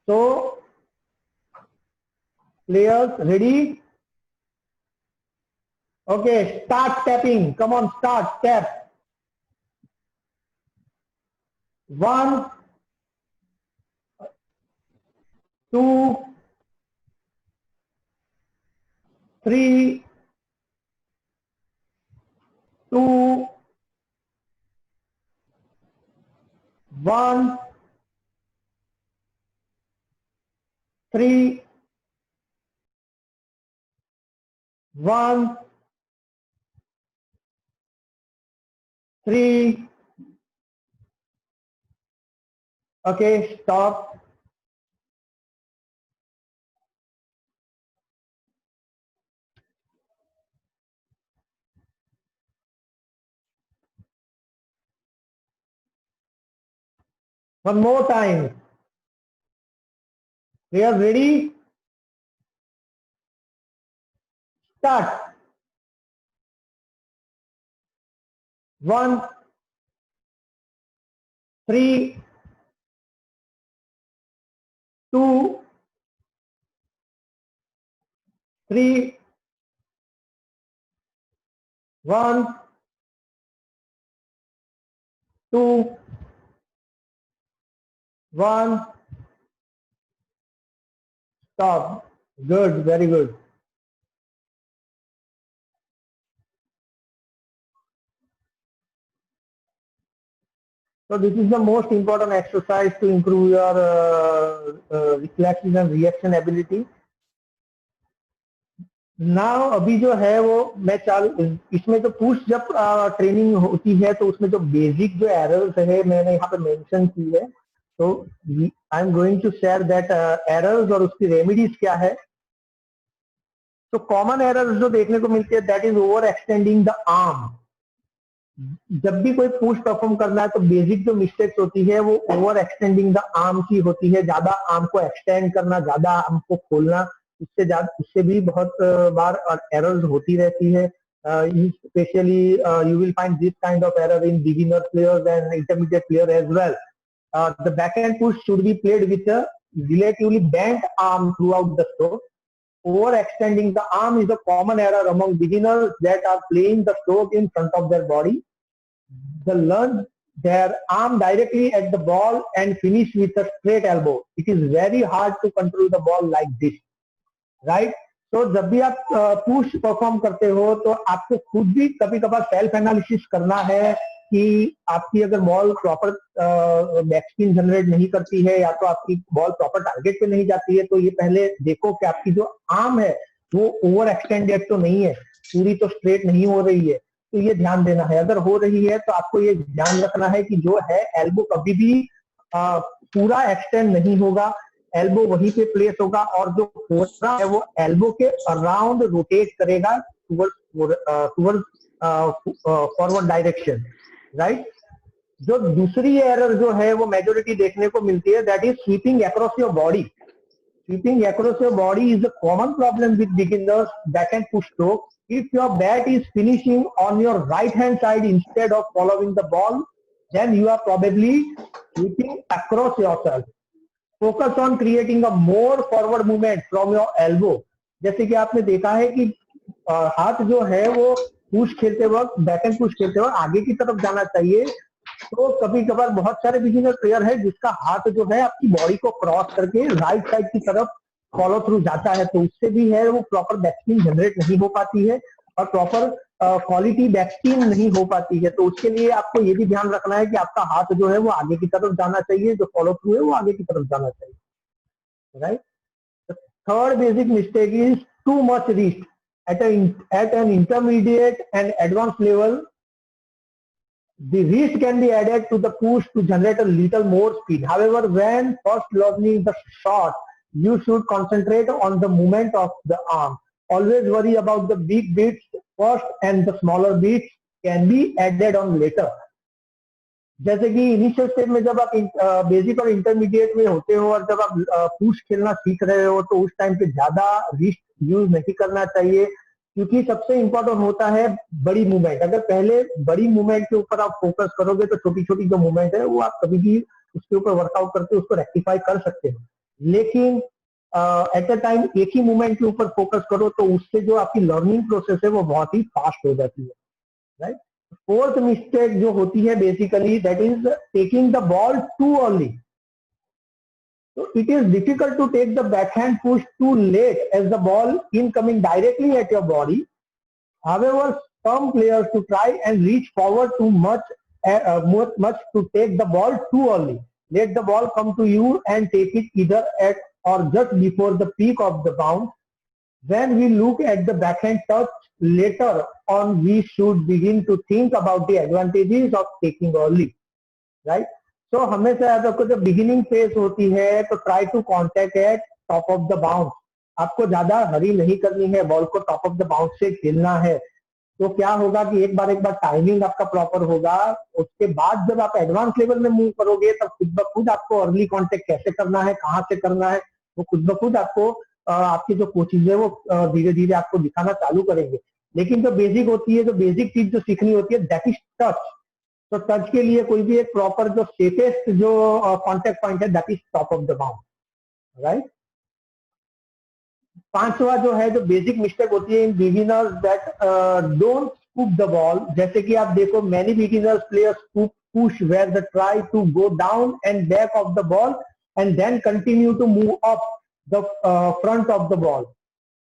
So players ready? Okay, start tapping. Come on, start tap. 1, 2, 3, 2, 1, 3, 1, 3. Okay, stop. One more time. We are ready? Start. 1, 3, 2, 3, 1, 2, 1. Stop. Good, very good. So this is the most important exercise to improve your reflexes and reaction ability. Now अभी जो है वो मैं इसमें तो push जब training होती है तो उसमें जो बेसिक जो एरर्स है मैंने यहाँ पे मेंशन की है. तो I am going to share that errors और उसकी रेमेडीज क्या है. तो कॉमन एरर्स जो देखने को मिलती है that is over extending the arm. जब भी कोई पुश परफॉर्म करना है तो बेसिक जो मिस्टेक्स होती है वो ओवर एक्सटेंडिंग द आर्म की होती है. ज्यादा आर्म को एक्सटेंड करना, ज्यादा आर्म को खोलना, इससे भी बहुत बार एरर्स होती रहती है. Specially you will find this kind of error in beginner players and intermediate player as well. The backhand push should be played with a relatively bent arm throughout the stroke. Overextending the arm is a common error among beginners that are playing the stroke in front of their body. They learn their arm directly at the ball and finish with a straight elbow. It is very hard to control the ball like this, right? तो जब भी आप push perform करते हो तो आपको खुद भी कभी कभार सेल्फ एनालिसिस करना है कि आपकी अगर बॉल प्रॉपर बैकस्पिन जनरेट नहीं करती है या तो आपकी बॉल प्रॉपर टारगेट पे नहीं जाती है. तो ये पहले देखो कि आपकी जो आर्म है वो ओवर एक्सटेंडेड तो नहीं है, पूरी तो स्ट्रेट नहीं हो रही है. तो ये ध्यान देना है. अगर हो रही है तो आपको ये ध्यान रखना है कि जो है एल्बो कभी भी पूरा एक्सटेंड नहीं होगा, एल्बो वहीं पे प्लेस होगा और जो फोर्स है वो एल्बो के अराउंड रोटेट करेगा टुवर्ड्स फॉरवर्ड डायरेक्शन. राइट. जो दूसरी एरर जो है वो मेजोरिटी देखने को मिलती है that is sweeping across your body. Sweeping across your body is a common problem with beginners backhand push stroke. If your bat is finishing on your right hand side instead of following the ball, then you are probably sweeping across yourself. Focus on creating a more forward movement from your elbow. जैसे कि आपने देखा है कि हाथ जो है वो पुश खेलते वक्त, बैकहैंड पुश खेलते वक्त आगे की तरफ जाना चाहिए। तो कभी कभार बहुत सारे बिगिनर प्लेयर है जिसका हाथ जो है आपकी बॉडी को क्रॉस करके राइट साइड की तरफ फॉलो थ्रू जाता है, तो उससे भी है वो प्रॉपर बैकस्पिन जनरेट नहीं हो पाती है और प्रॉपर क्वालिटी बैकस्पिन नहीं हो पाती है। तो उसके लिए आपको ये भी ध्यान रखना है कि आपका हाथ जो है वो आगे की तरफ जाना चाहिए, जो फॉलो थ्रू है वो आगे की तरफ जाना चाहिए, right. Third basic mistake is too much wrist at an intermediate and advanced level. The wrist can be added to the push to generate a little more speed. However, when first learning the shot, you should concentrate on the movement of the arm. Always worry about the big beats first and the smaller beats can be added on later. जैसे कि initial stage में जब आप basic और intermediate में होते हो और जब आप पुश खेलना सीख रहे हो तो उस टाइम पे ज्यादा रिस्ट यूज नहीं करना चाहिए, क्योंकि सबसे इंपॉर्टेंट होता है बड़ी मूवमेंट। अगर पहले बड़ी मूवमेंट के ऊपर आप फोकस करोगे तो छोटी छोटी जो मूवमेंट है वो आप कभी भी उसके ऊपर वर्कआउट करके उसको रेक्टिफाई कर सकते हो। लेकिन एट अ टाइम एक ही मूवमेंट के ऊपर फोकस करो तो उससे जो आपकी लर्निंग प्रोसेस है वो बहुत ही फास्ट हो जाती है, राइट। फोर्थ मिस्टेक जो होती है basically that is taking the ball too early. So it is difficult to take the backhand push too late as the ball in coming directly at your body. However, some players to try and reach forward too much to take the ball too early. Let the ball come to you and take it either at or just before the peak of the bounce. When we look at the backhand touch later on, we should begin to think about the advantages of taking early, right? So हमेशा याद रखो जब beginning phase होती है तो try to contact at top of the bounce. आपको ज्यादा हरी नहीं करनी है, बॉल को टॉप ऑफ द बाउंस से खेलना है। तो क्या होगा कि एक बार टाइमिंग आपका प्रॉपर होगा, उसके बाद जब आप एडवांस लेवल में मूव करोगे तब खुद ब खुद आपको अर्ली कॉन्टैक्ट कैसे करना है, कहाँ से करना है, वो खुद ब खुद आपको आपकी जो कोचिंग है वो धीरे धीरे आपको दिखाना चालू करेंगे। लेकिन जो बेसिक होती है, जो बेसिक चीज जो सीखनी होती है दैट इज टच। तो टच के लिए कोई भी एक प्रॉपर जो सेफेस्ट जो कॉन्टैक्ट पॉइंट है that is top of the bounce, right. पांचवा जो है जो बेसिक मिस्टेक होती है in beginners that don't scoop the ball. जैसे कि आप देखो many beginners players scoop push where the try to go down and back of the ball and then continue to move up the front of the ball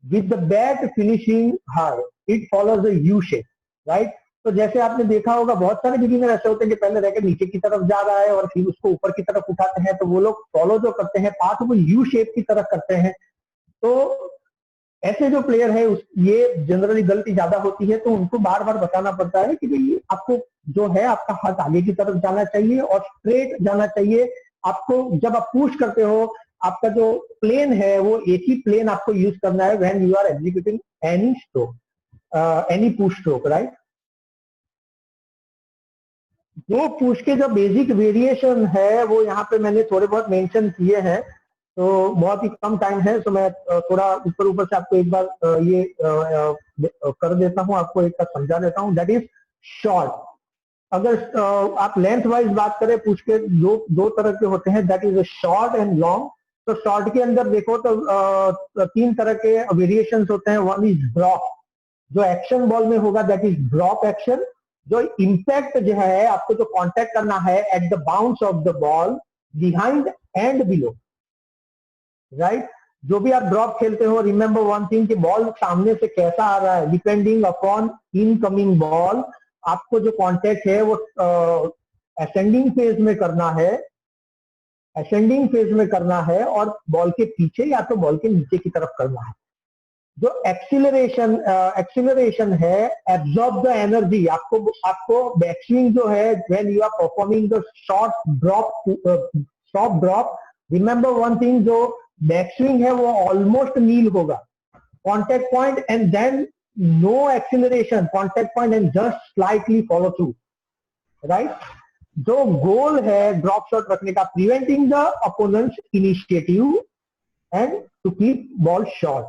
with the bat finishing high. It follows a U shape, right. तो जैसे आपने देखा होगा बहुत सारे beginner ऐसे होते हैं कि पहले रैकेट नीचे की तरफ जा रहा है और फिर उसको ऊपर की तरफ उठाते हैं, तो वो लोग फॉलो जो करते हैं पाथ वो यू शेप की तरफ करते हैं। तो ऐसे जो प्लेयर है ये जनरली गलती ज्यादा होती है, तो उनको बार बार बताना पड़ता है कि भाई आपको जो है आपका हाथ आगे की तरफ जाना चाहिए और स्ट्रेट जाना चाहिए। आपको जब आप पुश करते हो आपका जो प्लेन है वो एक ही प्लेन आपको यूज करना है when you are executing any stroke, any push stroke, right. जो पुश के जो बेसिक वेरिएशन है वो यहाँ पे मैंने थोड़े बहुत मेंशन किए हैं, तो बहुत ही कम टाइम है तो मैं थोड़ा ऊपर से आपको एक बार ये कर देता हूँ, आपको एक बार समझा देता हूँ। That is short. अगर आप लेंथ वाइज बात करें पुश के दो तरह के होते हैं, that is short and long. तो शॉर्ट के अंदर देखो तो तीन तरह के वेरिएशन होते हैं। वन इज ड्रॉप, जो एक्शन बॉल में होगा दैट इज ड्रॉप एक्शन। जो इम्पैक्ट जो है आपको जो कांटेक्ट करना है at the bounce off the ball behind and below, right. जो भी आप ड्रॉप खेलते हो रिमेंबर वन थिंग कि बॉल सामने से कैसा आ रहा है, डिपेंडिंग अपॉन इनकमिंग बॉल आपको जो कांटेक्ट है वो असेंडिंग फेज में करना है, असेंडिंग फेज में करना है और बॉल के पीछे या तो बॉल के नीचे की तरफ करना है। जो एक्सीलरेशन है एब्जॉर्ब द एनर्जी। आपको बैकस्विंग जो है when you are performing the short drop remember one thing, जो बैकस्विंग है वो ऑलमोस्ट नील होगा, contact point and then no acceleration, contact point and just slightly follow through, right. जो goal है drop shot रखने का, preventing the opponent's initiative and to keep ball short,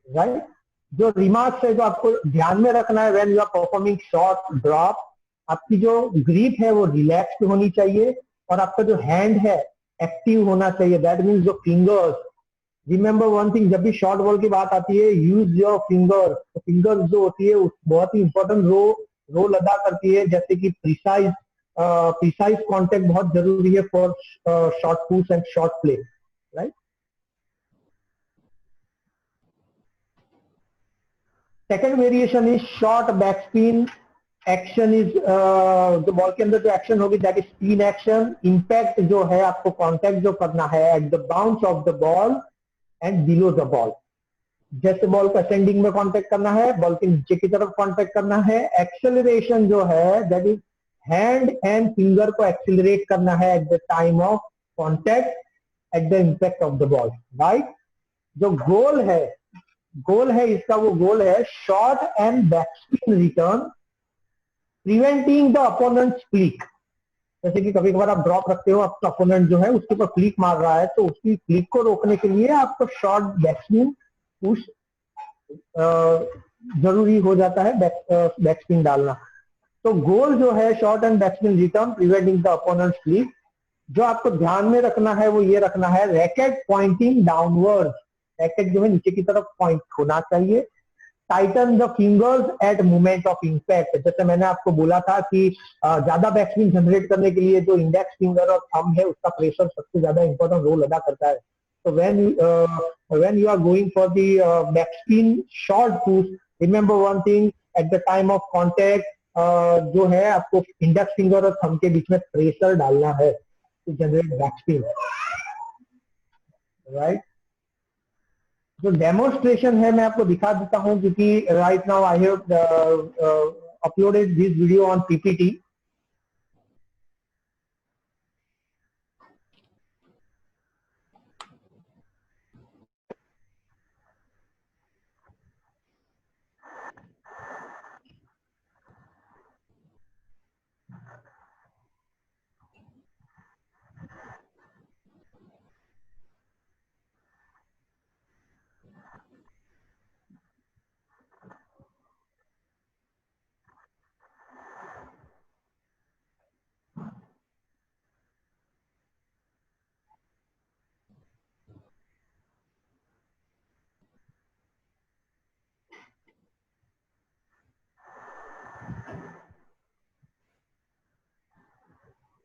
right. जो remarks है जो आपको ध्यान में रखना है when you are performing short drop, आपकी जो ग्रिप है वो रिलैक्स्ड होनी चाहिए और आपका जो हैंड है एक्टिव होना चाहिए। दैट मीन्स जो फिंगर्स रिमेंबर वन थिंग, जब भी शॉर्ट बॉल की बात आती है, यूज योर फिंगर। तो फिंगर्स जो होती है बहुत ही इंपॉर्टेंट रोल अदा करती है, जैसे कि प्रिसाइज कांटेक्ट बहुत जरूरी है for short push and short play, right. Second variation is short back spin. Action is जो बॉल के अंदर जो एक्शन होगी that is spin action. Impact जो है, आपको कांटेक्ट जो करना है at the bounce off the ball and below the ball. जैसे बॉल को असेंडिंग में कांटेक्ट करना है, बॉल के नीचे की तरफ कांटेक्ट करना है। एक्सेलरेशन जो है that is hand and finger को एक्सेलरेट करना है at the time of contact at the impact of the ball, right. जो गोल है इसका, वो गोल है short and backspin return, preventing the opponents flick. जैसे कि कभी कभार आप ड्रॉप रखते हो, आपका अपोनेंट जो है उसके ऊपर फ्लिक मार रहा है, तो उसकी फ्लिक को रोकने के लिए आपको शॉर्ट बैकस्पिन पुश जरूरी हो जाता है, बैकस्पिन डालना। तो गोल जो है short and backspin return, preventing the opponents flick. जो आपको ध्यान में रखना है वो ये रखना है, रैकेट पॉइंटिंग डाउनवर्ड। रैकेट जो है नीचे की तरफ पॉइंट होना चाहिए। Titan the fingers eight moment of impact. जैसे मैंने आपको बोला था कि ज्यादा बैकस्पिन जनरेट करने के लिए जो इंडेक्स फिंगर और थंब है उसका प्रेशर सबसे ज्यादा इंपॉर्टेंट रोल अदा करता है। तो when you are going for the backspin short push, remember one thing, at the time of contact जो है आपको इंडेक्स फिंगर और थंब के बीच में प्रेशर डालना है टू जनरेट बैकस्पिन, राइट। जो डेमोन्स्ट्रेशन है मैं आपको दिखा देता हूं, क्योंकि right now I have uploaded this video on PPT.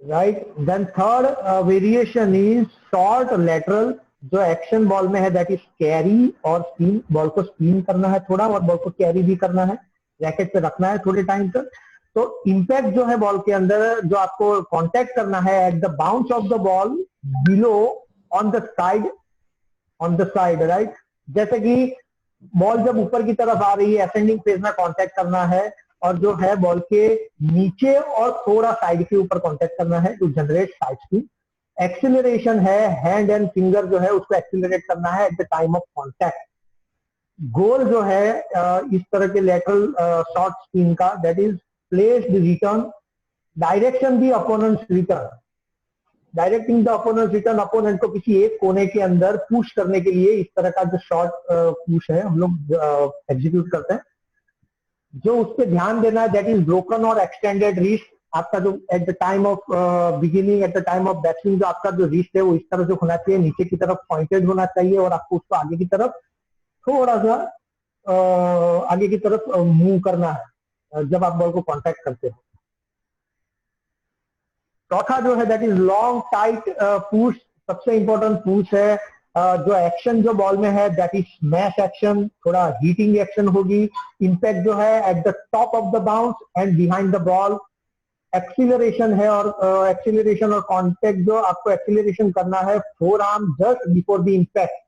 Right, then third variation is short lateral. जो एक्शन बॉल में है दैट इज कैरी और स्पिन। बॉल को स्पिन करना है थोड़ा और बॉल को कैरी भी करना है, रैकेट पे रखना है थोड़े टाइम तक। तो इम्पैक्ट जो है बॉल के अंदर, जो आपको कांटेक्ट करना है at the bounce off the ball below on the side, right. जैसे कि बॉल जब ऊपर की तरफ आ रही है, असेंडिंग फेज में कांटेक्ट करना है, और जो है बॉल के नीचे और थोड़ा साइड के ऊपर कांटेक्ट करना है to generate side spin. Acceleration है, हैंड एंड फिंगर जो है उसको एक्सीलरेट करना है at the time of contact. Goal जो है इस तरह के लेटरल शॉर्ट स्पिन का, that is placed return, direction the opponents return. Directing the opponent return, opponent को किसी एक कोने के अंदर पुश करने के लिए इस तरह का जो शॉर्ट पुश है हम लोग एग्जीक्यूट करते हैं। जो उस पर ध्यान देना है दैट इज ब्रोकन और एक्सटेंडेड रिस्ट। आपका जो eight the time of beginning, eight the time of batting, जो आपका जो रिस्ट है वो इस तरह से होना चाहिए, नीचे की तरफ पॉइंटेड होना चाहिए, और आपको उसको आगे की तरफ थोड़ा सा आगे की तरफ मूव करना है जब आप बॉल को कॉन्टैक्ट करते हो। चौथा जो है that is long tight push. सबसे इंपॉर्टेंट पुश है। जो एक्शन जो बॉल में है दैट इज स्मैश एक्शन, थोड़ा हीटिंग एक्शन होगी। इम्पैक्ट जो है at the top of the bounce and behind the ball. Acceleration है, और एक्सीलरेशन और कांटेक्ट जो आपको एक्सीलरेशन करना है four arm just before the impact.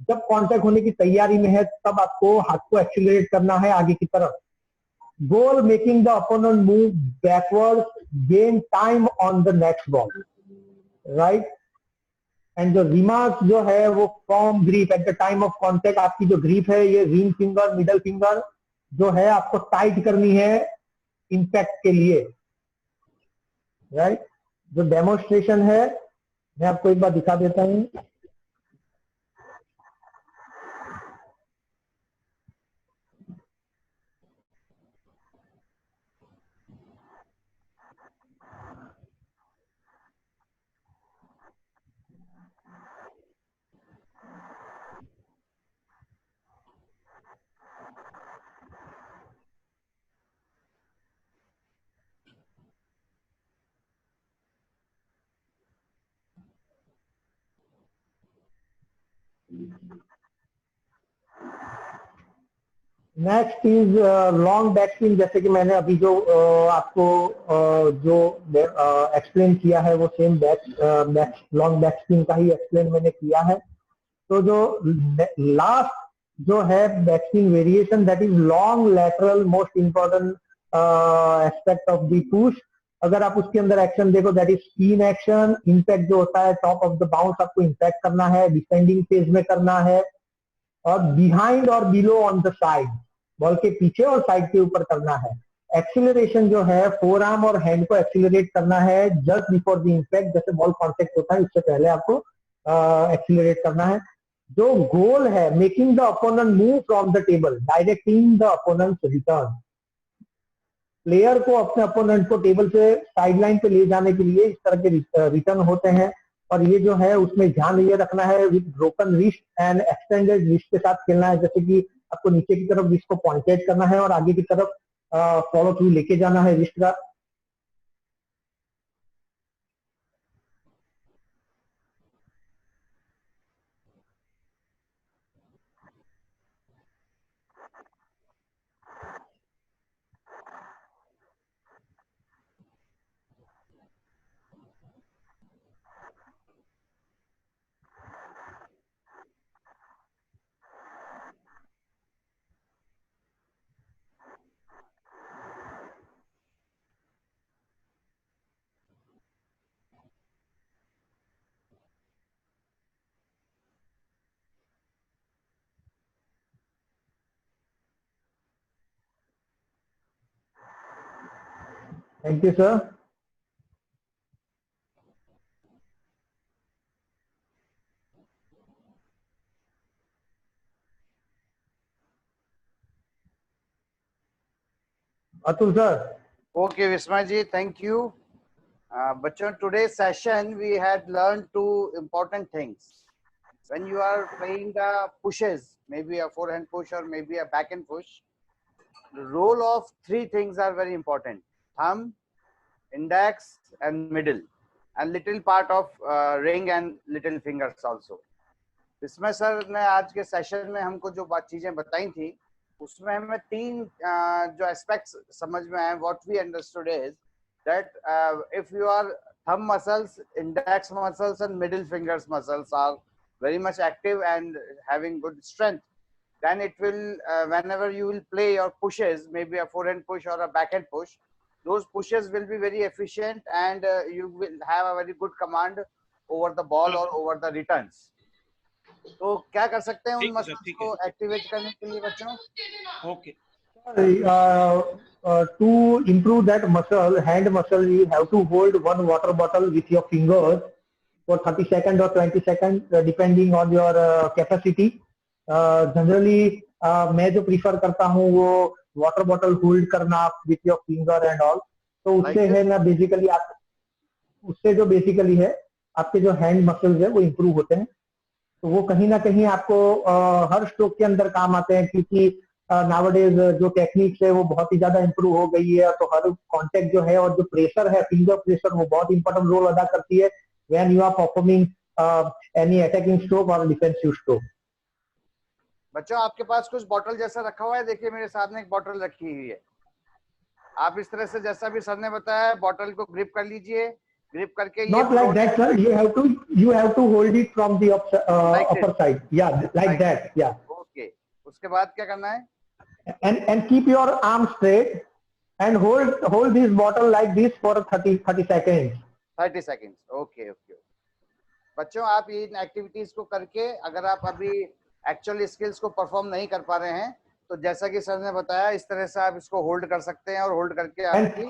जब कांटेक्ट होने की तैयारी में है तब आपको हाथ को एक्सीलरेट करना है आगे की तरफ। Goal, making the opponent move backward, gain time on the next ball, right. And जो रिमार्क जो है वो form grip at the time of contact. आपकी जो ग्रिप है ये रिंग फिंगर, मिडल फिंगर जो है आपको टाइट करनी है इम्पैक्ट के लिए, राइट। जो डेमोन्स्ट्रेशन है मैं आपको एक बार दिखा देता हूं। Next is long back swing. जैसे कि मैंने अभी जो आपको जो एक्सप्लेन किया है वो सेम लॉन्ग बैक स्विंग का ही एक्सप्लेन मैंने किया है। तो जो लास्ट जो है back swing variation, that is long lateral, most important aspect of the push. अगर आप उसके अंदर एक्शन देखो, that is spin action. Impact जो होता है टॉप ऑफ द बाउंस आपको इम्पैक्ट करना है, डिफेंडिंग फेज में करना है, और बिहाइंड और below on the side, ball के पीछे और साइड के ऊपर करना है। एक्सीलरेशन जो है फोर आर्म और हैंड को एक्सीलरेट करना है जस्ट बिफोर द इम्पैक्ट। जैसे बॉल कांटेक्ट होता है उससे पहले आपको एक्सीलरेट करना है। जो गोल है, making the opponent move from the table, directing the opponent return. Player को अपने अपोनेंट को टेबल से साइडलाइन पे ले जाने के लिए इस तरह के रिटर्न होते हैं। और ये जो है उसमें ध्यान ये रखना है, with broken wrist and extended wrist के साथ खेलना है। जैसे कि आपको नीचे की तरफ रिस्ट को पॉइंटेड करना है और आगे की तरफ फॉलो थ्रू लेके जाना है रिस्ट का। Thank you sir. Atul sir. Okay, Vismaji, thank you. Bachchan, today's session we had learned two important things. When you are playing the pushes, maybe a forehand push or maybe a backhand push, the role of three things are very important: thumb, index, and middle, and little part of ring and little fingers also. इसमें sir ने आज के session में हमको जो बात चीजें बताई थी उसमें हमें तीन जो एस्पेक्ट्स समझ में आए. What we understood is that if you are thumb muscles, index muscles and middle fingers muscles are very much active and having good strength, then it will whenever you will play your pushes, maybe a forehand push or a backhand push, those pushes will be very efficient and you will have a very good command over the ball or over the returns. तो क्या कर सकते हैं उन muscles को activate करने के लिए बच्चों? Okay. To improve that muscle, hand muscle, you have to hold one water bottle with your fingers for 30 seconds or 20 seconds, depending on your capacity. Generally, मैं जो प्रीफर करता हूँ वो वाटर बॉटल होल्ड करना with your finger and all. तो उससे है ना बेसिकली आप उससे जो बेसिकली है आपके जो हैंड मसल्स है वो इम्प्रूव होते हैं. तो वो कहीं ना कहीं आपको हर स्ट्रोक के अंदर काम आते हैं, क्योंकि नावडेज जो टेक्निक्स है वो बहुत ही ज्यादा इम्प्रूव हो गई है. तो हर कांटेक्ट जो है और जो प्रेशर है, फिंगर प्रेशर, वो बहुत इंपॉर्टेंट रोल अदा करती है when you are performing any attacking stroke और डिफेंसिव स्ट्रोक. बच्चों आपके पास कुछ बॉटल जैसा रखा हुआ है, देखिए मेरे सामने एक बॉटल रखी हुई है. आप इस तरह से जैसा भी सर ने बताया बॉटल को ग्रिप कर लीजिए. ग्रिप करके Not like that, sir. You have to hold it from the upper side. Yeah, like that. Yeah. Okay. उसके बाद क्या करना है? And keep your arm straight and hold this bottle like this for 30 seconds. 30 seconds. Okay. बच्चों आप इन activities को करके अगर आप अभी एक्चुअल स्किल्स को परफॉर्म नहीं कर पा रहे हैं तो जैसा कि सर ने बताया इस तरह से आप इसको होल्ड कर सकते हैं और होल्ड करके आपकी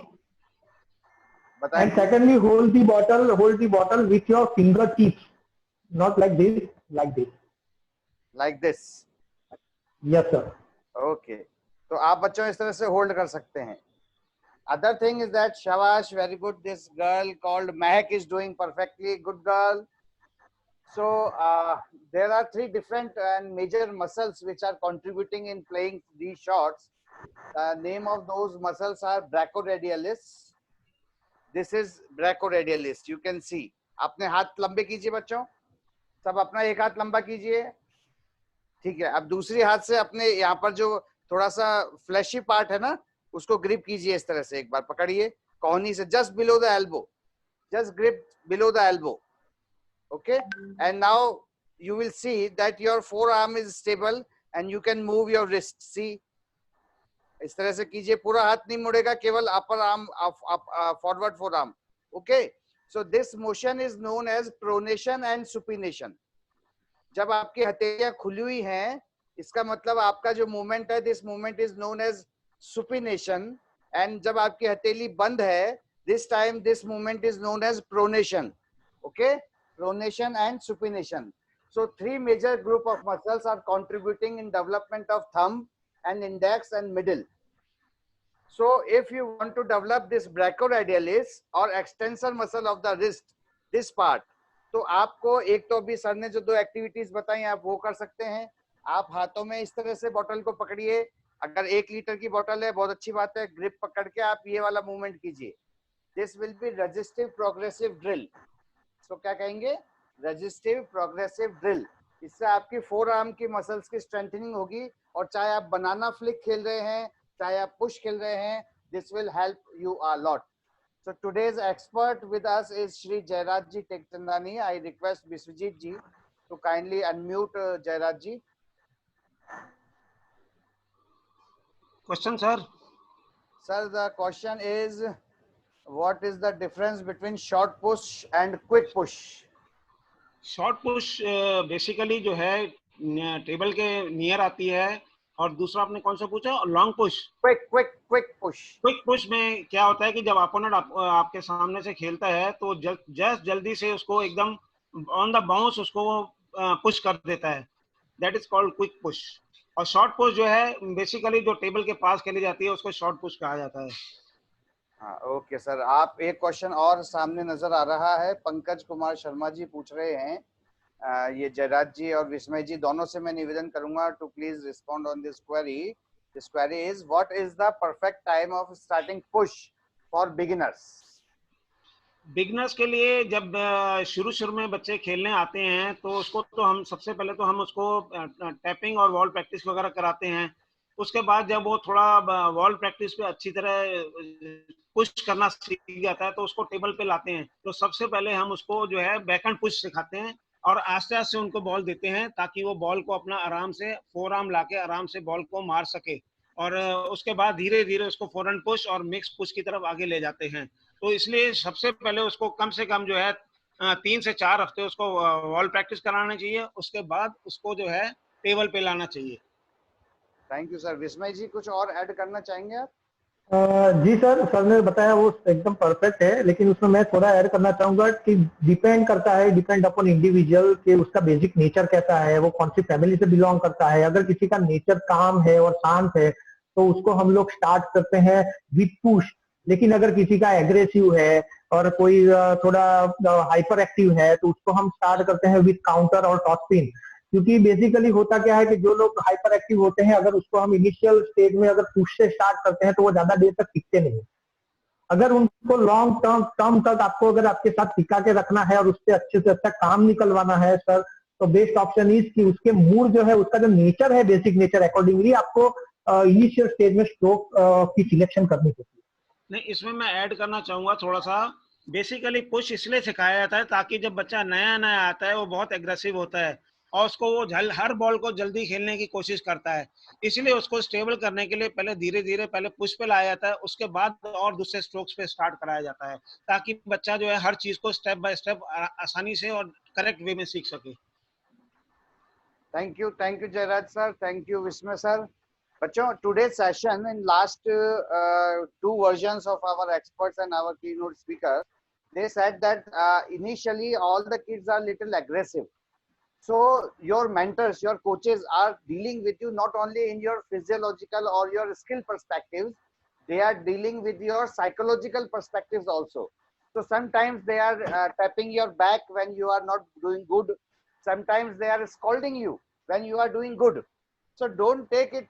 बताएं. And secondly, hold the bottle with your fingertips, not like this, like this. Like this. Yes, sir. Okay. तो आप बच्चों इस तरह से होल्ड कर सकते हैं. Other thing is that Shabash, very good. This girl called Mehak is doing perfectly. Good girl. So there are three different and major muscles which are contributing in playing these shots. The name of those muscles are brachioradialis. This is brachioradialis. You can see. अपने हाथ लंबे कीजिए बच्चों. सब अपना एक हाथ लंबा कीजिए. ठीक है, अब दूसरी हाथ से अपने यहाँ पर जो थोड़ा सा फ्लैशी पार्ट है ना, उसको ग्रिप कीजिए इस तरह से, एक बार पकड़िए कोहनी से just below the elbow, just grip below the elbow. Okay, and now you will see that your forearm is stable and you can move your wrist. See, इस तरह से कीजिए, पूरा हाथ नहीं मुड़ेगा, केवल upper arm, forward forearm. Okay, so this motion is known as pronation and supination. जब आपकी हथेलियां खुली हुई हैं, इसका मतलब आपका जो मूवमेंट है, this movement is known as supination. And जब आपकी हथेली बंद है, this time this movement is known as pronation. Okay, pronation and supination. So three major group of muscles are contributing in development of thumb and index and middle. So if you want to develop this brachioradialis or extensor muscle of the wrist, this part, तो आपको एक तो अभी sir ने जो 2 activities बताई आप वो कर सकते हैं. आप हाथों में इस तरह से बोतल को पकड़िए, अगर 1 लीटर की बोतल है बहुत अच्छी बात है, ग्रिप पकड़ के आप ये वाला मूवमेंट कीजिए. This will be resistive progressive drill. So क्या कहेंगे? Resistive progressive drill. इससे आपकी फोर आर्म की मसल्स की स्ट्रेंथनिंग होगी, और चाहे आप बनाना फ्लिक खेल रहे हैं, चाहे आप पुश खेल रहे हैं, this will help you a lot. So today's expert with us is Shri Jairaj ji Tekchandani. I request Biswajit ji to kindly unmute Jairaj ji. Question, sir. Sir, the question is, what is the difference between short push and quick push? Short push basically जो है table के near आती है, और दूसरा आपने कौन सा पूछा? Long push. Quick push. Quick push में क्या होता है कि जब अपोनेंट आपके सामने से खेलता है तो जल्दी से उसको एकदम ऑन द बाउंस उसको पुश कर देता है. That is called quick push. और शॉर्ट पुश जो है बेसिकली जो टेबल के पास खेली जाती है उसको शॉर्ट पुश कहा जाता है. हाँ, ओके सर. आप एक क्वेश्चन और सामने नजर आ रहा है, पंकज कुमार शर्मा जी पूछ रहे हैं. ये जयराज जी और विस्मय जी दोनों से मैं निवेदन करूंगा to please respond on this query. This query is, what is the perfect time of starting push for beginners? Beginners के लिए जब शुरू में बच्चे खेलने आते हैं तो उसको तो हम सबसे पहले तो हम उसको टैपिंग और वॉल प्रैक्टिस वगैरह कराते हैं. उसके बाद जब वो थोड़ा वॉल प्रैक्टिस पे अच्छी तरह पुश करना सीख जाता है तो उसको टेबल पे लाते हैं. तो सबसे पहले हम उसको जो है बैकहैंड पुश सिखाते हैं और आस्ते आस्ते उनको बॉल देते हैं ताकि वो बॉल को अपना आराम से फोर आर्म लाके आराम से बॉल को मार सके. और उसके बाद धीरे धीरे उसको फॉरहैंड पुश और मिक्स पुश की तरफ आगे ले जाते हैं. तो इसलिए सबसे पहले उसको कम से कम जो है 3 से 4 हफ्ते उसको वॉल प्रैक्टिस कराना चाहिए. उसके बाद उसको जो है टेबल पे लाना चाहिए. Thank you sir. विस्मय जी कुछ और ऐड करना चाहेंगे आप? जी सर ने बताया वो एकदम परफेक्ट है, लेकिन उसमें मैं थोड़ा ऐड करना चाहूंगा कि डिपेंड अपॉन इंडिविजुअल कि उसका बेसिक नेचर कैसा है, वो कौन सी फैमिली से बिलोंग करता है. अगर किसी का नेचर काम है और शांत है तो उसको हम लोग स्टार्ट करते हैं विथ पुश. लेकिन अगर किसी का एग्रेसिव है और कोई थोड़ा हाइपर एक्टिव है तो उसको हम स्टार्ट करते हैं विथ काउंटर और टॉस स्पिन. क्योंकि बेसिकली होता क्या है कि जो लोग हाइपर एक्टिव होते हैं, अगर उसको हम इनिशियल स्टेज में अगर पुश से स्टार्ट करते हैं तो वो ज्यादा देर तक टिकते नहीं. अगर उनको लॉन्ग टर्म तक आपको अगर आपके साथ टिका के रखना है और उससे अच्छे से अच्छा काम निकलवाना है सर, तो बेस्ट ऑप्शन इज कि उसके मूड जो है, उसका जो नेचर है, बेसिक नेचर अकॉर्डिंगली आपको इनिशियल स्टेज में स्ट्रोक की सिलेक्शन करनी चाहिए. नहीं, इसमें मैं ऐड करना चाहूंगा थोड़ा सा. बेसिकली पुश इसलिए सिखाया जाता है ताकि जब बच्चा नया आता है वो बहुत एग्रेसिव होता है और उसको वो हर बॉल को जल्दी खेलने की कोशिश करता है. इसलिए उसको स्टेबल करने के लिए पहले धीरे धीरे पहले पुश पे लाया जाता है, उसके बाद और दूसरे स्ट्रोक्स पे स्टार्ट कराया जाता है ताकि बच्चा जो है हर चीज को स्टेप बाय स्टेप आसानी से और करेक्ट वे में सीख सके. Thank you Jayraj sir. Thank you Vismay sir. बच्चों, today's session in last 2 versions of our experts and our keynote speaker, they said that initially all the kids are little aggressive. So your mentors, your coaches are dealing with you not only in your physiological or your skill perspectives, they are dealing with your psychological perspectives also. So sometimes they are tapping your back when you are not doing good. Sometimes they are scolding you when you are doing good. So don't take it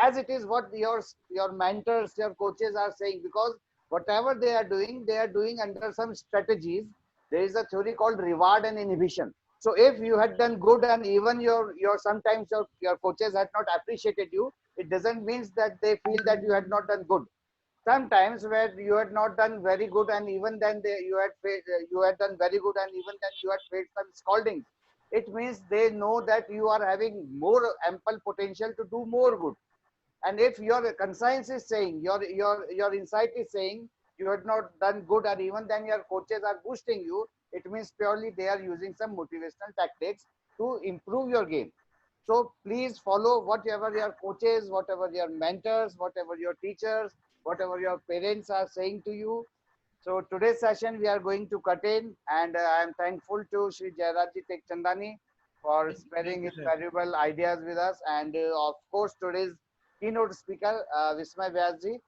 as it is what your mentors, your coaches are saying, because whatever they are doing under some strategies. There is a theory called reward and inhibition. So if you had done good and even your sometimes your coaches had not appreciated you, it doesn't mean that they feel that you had not done good. Sometimes where you had not done very good and even then you had done very good and even then you had faced some scoldings. It means they know that you are having more ample potential to do more good. And if your conscience is saying, your insight is saying you had not done good, and even then your coaches are boosting you, it means purely they are using some motivational tactics to improve your game. So please follow whatever your coaches, whatever your mentors, whatever your teachers, whatever your parents are saying to you. So today's session we are going to cut in, and I am thankful to Shri Jayarajji Tekchandani for Thank sparing you, his sir. valuable ideas with us, and of course today's keynote speaker Vismay Vyas ji.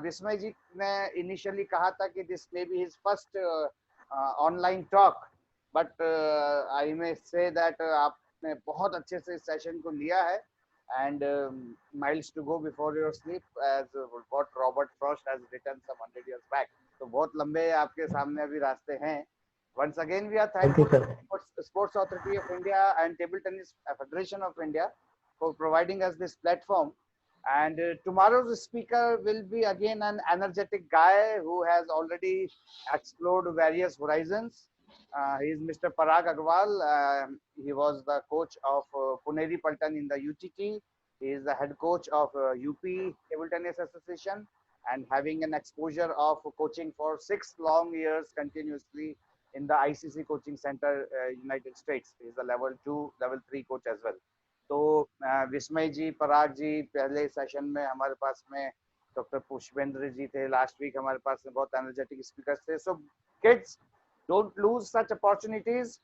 Vismay ji ने initially कहा था कि this may be his first online talk, but I may say that आपने बहुत अच्छे से इस session को लिया है, and miles to go before your sleep, as what Robert Frost has written some 100 years back. तो बहुत लंबे आपके सामने अभी रास्ते हैं. Once again, we are Thank you, thankful sir. to Sports Authority of India and Table Tennis Federation of India for providing us this platform. And tomorrow's speaker will be again an energetic guy who has already explored various horizons. He is Mr. Parag Agrawal. He was the coach of Puneri Paltan in the UTT. He is the head coach of UP Table Tennis Association, and having an exposure of coaching for 6 long years continuously in the ICC Coaching Center, United States. He is a level 2, level 3 coach as well. तो विस्मय जी, पराग जी पहले session में हमारे पास में doctor Pushpendra जी थे. Last week हमारे पास में बहुत एनर्जेटिक स्पीकर्स थे. So kids, don't lose such opportunities.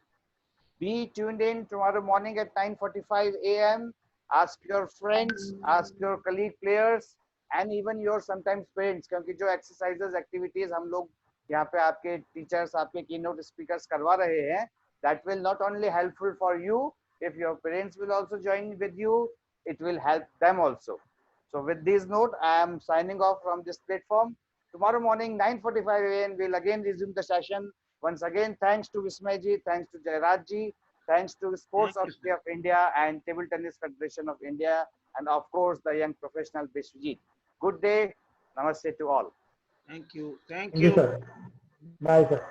Be tuned in tomorrow morning at 9:45 a.m. Ask your friends, ask your colleague players, and even your sometimes parents, क्योंकि जो exercises, activities हम लोग यहाँ पे आपके teachers, आपके keynote speakers करवा रहे हैं, that will not only helpful for you, if your parents will also join with you, it will help them also. So with this note, I am signing off from this platform. Tomorrow morning 9:45 a.m. we'll again resume the session. Once again, thanks to Vismay ji, thanks to Jayraj ji, thanks to Sports Thank you, Authority sir. of India and Table Tennis Federation of India, and of course the young professional Bishwajit. Good day. Namaste to all. Thank you. Thank Thank you, you. sir. Bye, sir.